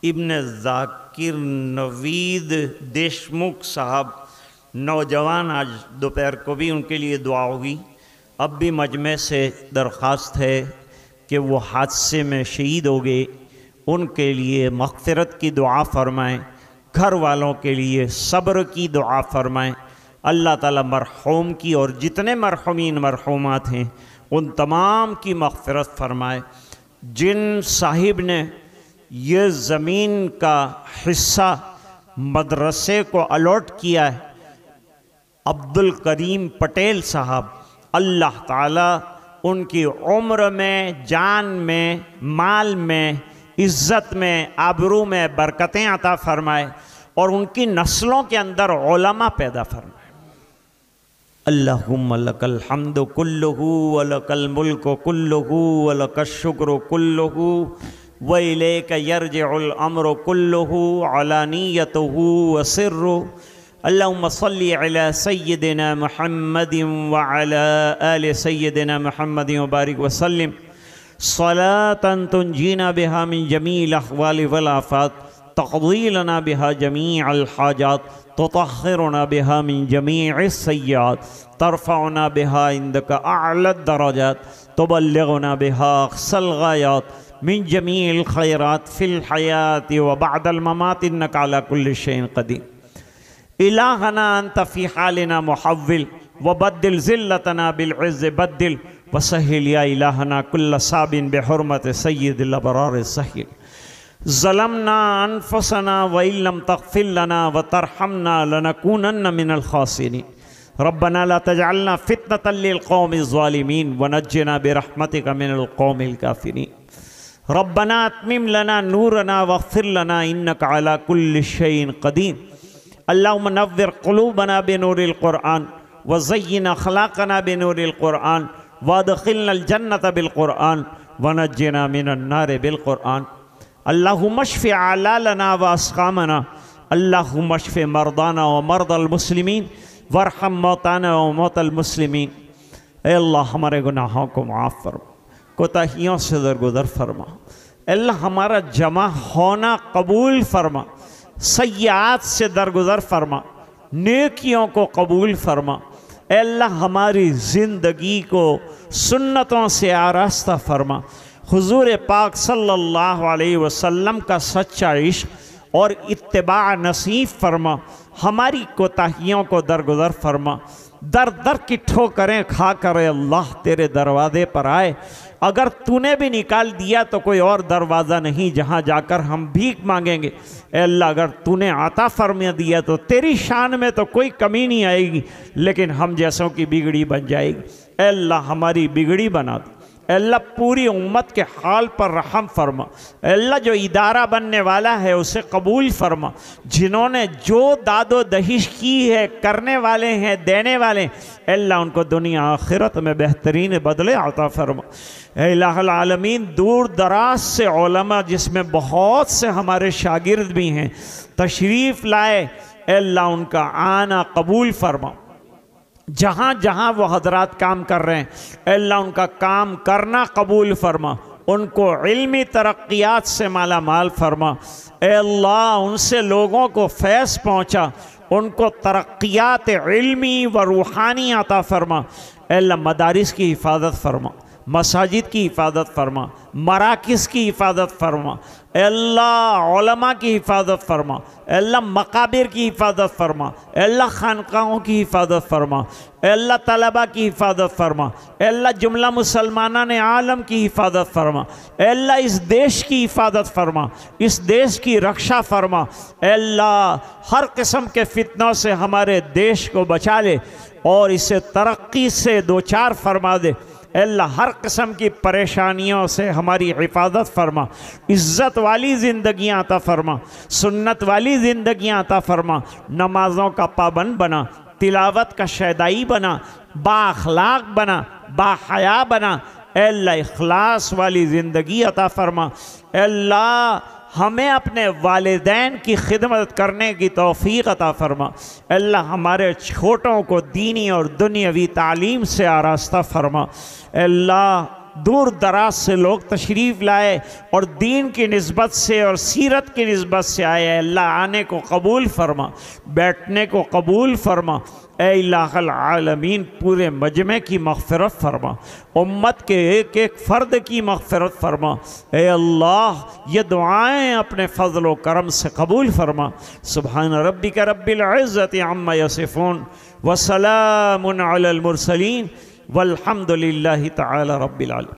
इब्न ज़ाकिर नवीद देशमुख साहब नौजवान, आज दोपहर को भी उनके लिए दुआ होगी। अब भी मजमे से दरख्वास्त है कि वो हादसे में शहीद हो गए, उनके लिए मग़फ़िरत की दुआ फ़रमाएँ, घर वालों के लिए सब्र की दुआ फ़रमाएँ। अल्लाह ताला मरहूम की और जितने मरहूमीन मरहूमात हैं उन तमाम की मग़फ़िरत फ़रमाए। जिन साहिब ने ये ज़मीन का हिस्सा मदरसे को अलॉट किया है, अब्दुल करीम पटेल साहब, अल्लाह ताला उनकी उम्र में, जान में, माल में, इज़्ज़त में, आबरू में बरकतें अता फ़रमाए और उनकी नस्लों के अंदर उलमा पैदा फरमाए। अल्लाहुम्मा लकल हम्दु कुल्लुहु व लकल मुल्कु कुल्लुहु व लकश शुक्रु कुल्लुहु व इलैका यरजिउल अम्रु कुल्लुहु अलानियतुहु व सिर्रु। अल्लाहुम्मा सल्लि अला सय्यिदिना मुहम्मदिन व अला आलि सय्यिदिना मुहम्मदिन व बारिक व सल्लिम सलातन तुंजीना बिहा मिन जमील अहवालि वल आफात तक़दी लना बिहा जमीअल हाजात तुतहिरुना बिहा मिन जमीइस सय्यात तरफ़उना बिहा इंदका अअला दरजात तुबल्लिगुना बिहा अक़सल गायात मिन जमीइल खैरात फ़िल हयाति व बअदल ममात इन्नका अला कुल्लि शैइन क़दीर। इलाहना अंत फ़ी हालिना मुहव्विल व बद्दिल ज़िल्लतना बिल इज़्ज़ बद्दिल व सहिल या इलाहना कुल्ल साबिन बिहुर्मत सय्यिदिल अबरार सहिल। ज़लमना अनफुसना व इल्लम तग़फ़िर लना व तरहमना लनकूनन्न मिनल ख़ासिरीन। रब्बना ला तजअलना फ़ितनतल लिल क़ौमिज़ ज़ालिमीन व नज्जिना बिरहमतिका मिनल क़ौमिल काफ़िरीन। रब्बना अत्मिम लना नूरना वग़फ़िर लना इन्नका अला कुल्लि शैइन क़दीर। अल्लाहुम्मा नव्विर क़ुलूबना बिनूरिल क़ुरआन व ज़य्यिन अख़लाक़ना बिनूरिल क़ुरआन व अदख़िलनल जन्नत बिल क़ुरआन व नज्जिना मिनन नार बिल क़ुरआन। अल्लाहुम्मा अश्फ़ि अलालना व अस्क़ामना, अल्लाहुम्मा अश्फ़ि मरदाना व मरदल मुस्लिमीन वरहम मौताना व मौतल मुस्लिमीन। ऐ अल्लाह हमारे गुनाहों को माफ़ फरमा, कोताहियों से दरगुदर फरमा। अल्लाह हमारा जमा होना कबूल फरमा, सय्यात से दरगुदर फरमा, नेकियों को कबूल फरमा। अल्लाह हमारी ज़िंदगी को सुन्नतों से आरास्ता फरमा। हुज़ूर पाक सल्लल्लाहु अलैहि वसल्लम का सच्चा इश्क़ और इत्तिबा नसीब फरमा। हमारी कोताहियों को दरगुदर फरमा। दर दर की ठोकरें खा कर अल्लाह तेरे दरवाज़े पर आए। अगर तूने भी निकाल दिया तो कोई और दरवाज़ा नहीं जहाँ जाकर हम भीख मांगेंगे। अल्लाह अगर तूने आता फरमा दिया तो तेरी शान में तो कोई कमी नहीं आएगी, लेकिन हम जैसों की बिगड़ी बन जाएगी। अल्लाह हमारी बिगड़ी बना दे। अल्लाह पूरी उम्मत के हाल पर रहम फरमा। अल्लाह जो इदारा बनने वाला है उसे कबूल फरमा। जिन्होंने जो दादो दहिश की है, करने वाले हैं, देने वाले, अल्लाह उनको दुनिया आखिरत में बेहतरीन बदले अता फरमा। इलाहुल आलमीन दूर दराज से उलमा जिसमें बहुत से हमारे शागिर्द भी हैं तशरीफ़ लाए, अल्लाह उनका आना कबूल फरमा। जहाँ जहाँ वो हजरात काम कर रहे हैं अल्लाह उनका काम करना कबूल फरमा। उनको इल्मी तरक्यात से माला माल फरमा। अल्लाह उनसे लोगों को फैज़ पहुँचा, उनको तरक्यात इल्मी व रूहानी अता फरमा। अल्लाह मदारिस की हिफाजत फरमा, मसाजिद की हिफाजत फरमा, मराकिज़ की हिफाजत फरमा। अल्लाह उलमा की हिफाजत फरमा। अल्लाह मकाबिर की हिफाजत फरमा। अल्लाह खानकाहों की हिफाजत फरमा। अल्लाह तलबा की हिफाजत फरमा। अल्लाह जुमला मुसलमाना ने आलम की हिफाजत फरमा। अल्लाह इस देश की हिफाजत फरमा, इस देश की रक्षा फरमा। अल्लाह हर किस्म के फितनों से हमारे देश को बचा ले और इसे तरक्की से दो चार फरमा दे। अल्लाह हर किस्म की परेशानियों से हमारी हिफाजत फरमा। इज़्ज़त वाली ज़िंदगियाँ अता फरमा, सुन्नत वाली ज़िंदगियाँ अता फरमा। नमाज़ों का पाबंद बना, तिलावत का शैदाई बना, बाअखलाक बना, बाहया बना। अल्लाह इखलास वाली ज़िंदगी अता फरमा। अल्लाह हमें अपने वालिदैन की खिदमत करने की तौफ़ीक़ अता फरमा। अल्लाह हमारे छोटों को दीनी और दुनियावी तालीम से आरास्ता फरमा। अल्लाह दूर दराज से लोग तशरीफ़ लाए और दीन की निस्बत से और सीरत की निस्बत से आए। अल्लाह आने को कबूल फरमा, बैठने को कबूल फरमा। ए इलाहुल आलमीन पूरे मजमे की मग़फ़िरत फरमा, उम्मत के एक एक फ़र्द की मग़फ़िरत फरमा। ए अल्लाह ये दुआएं अपने फ़ज़ल व करम से कबूल फरमा। सुब्हान रब्बिका रब्बिल इज़्ज़ति अम्मा यसिफ़ून व सलामुन अलल मुरसलीन वल्हम्दुलिल्लाहि तआला रब्बिल आलमीन।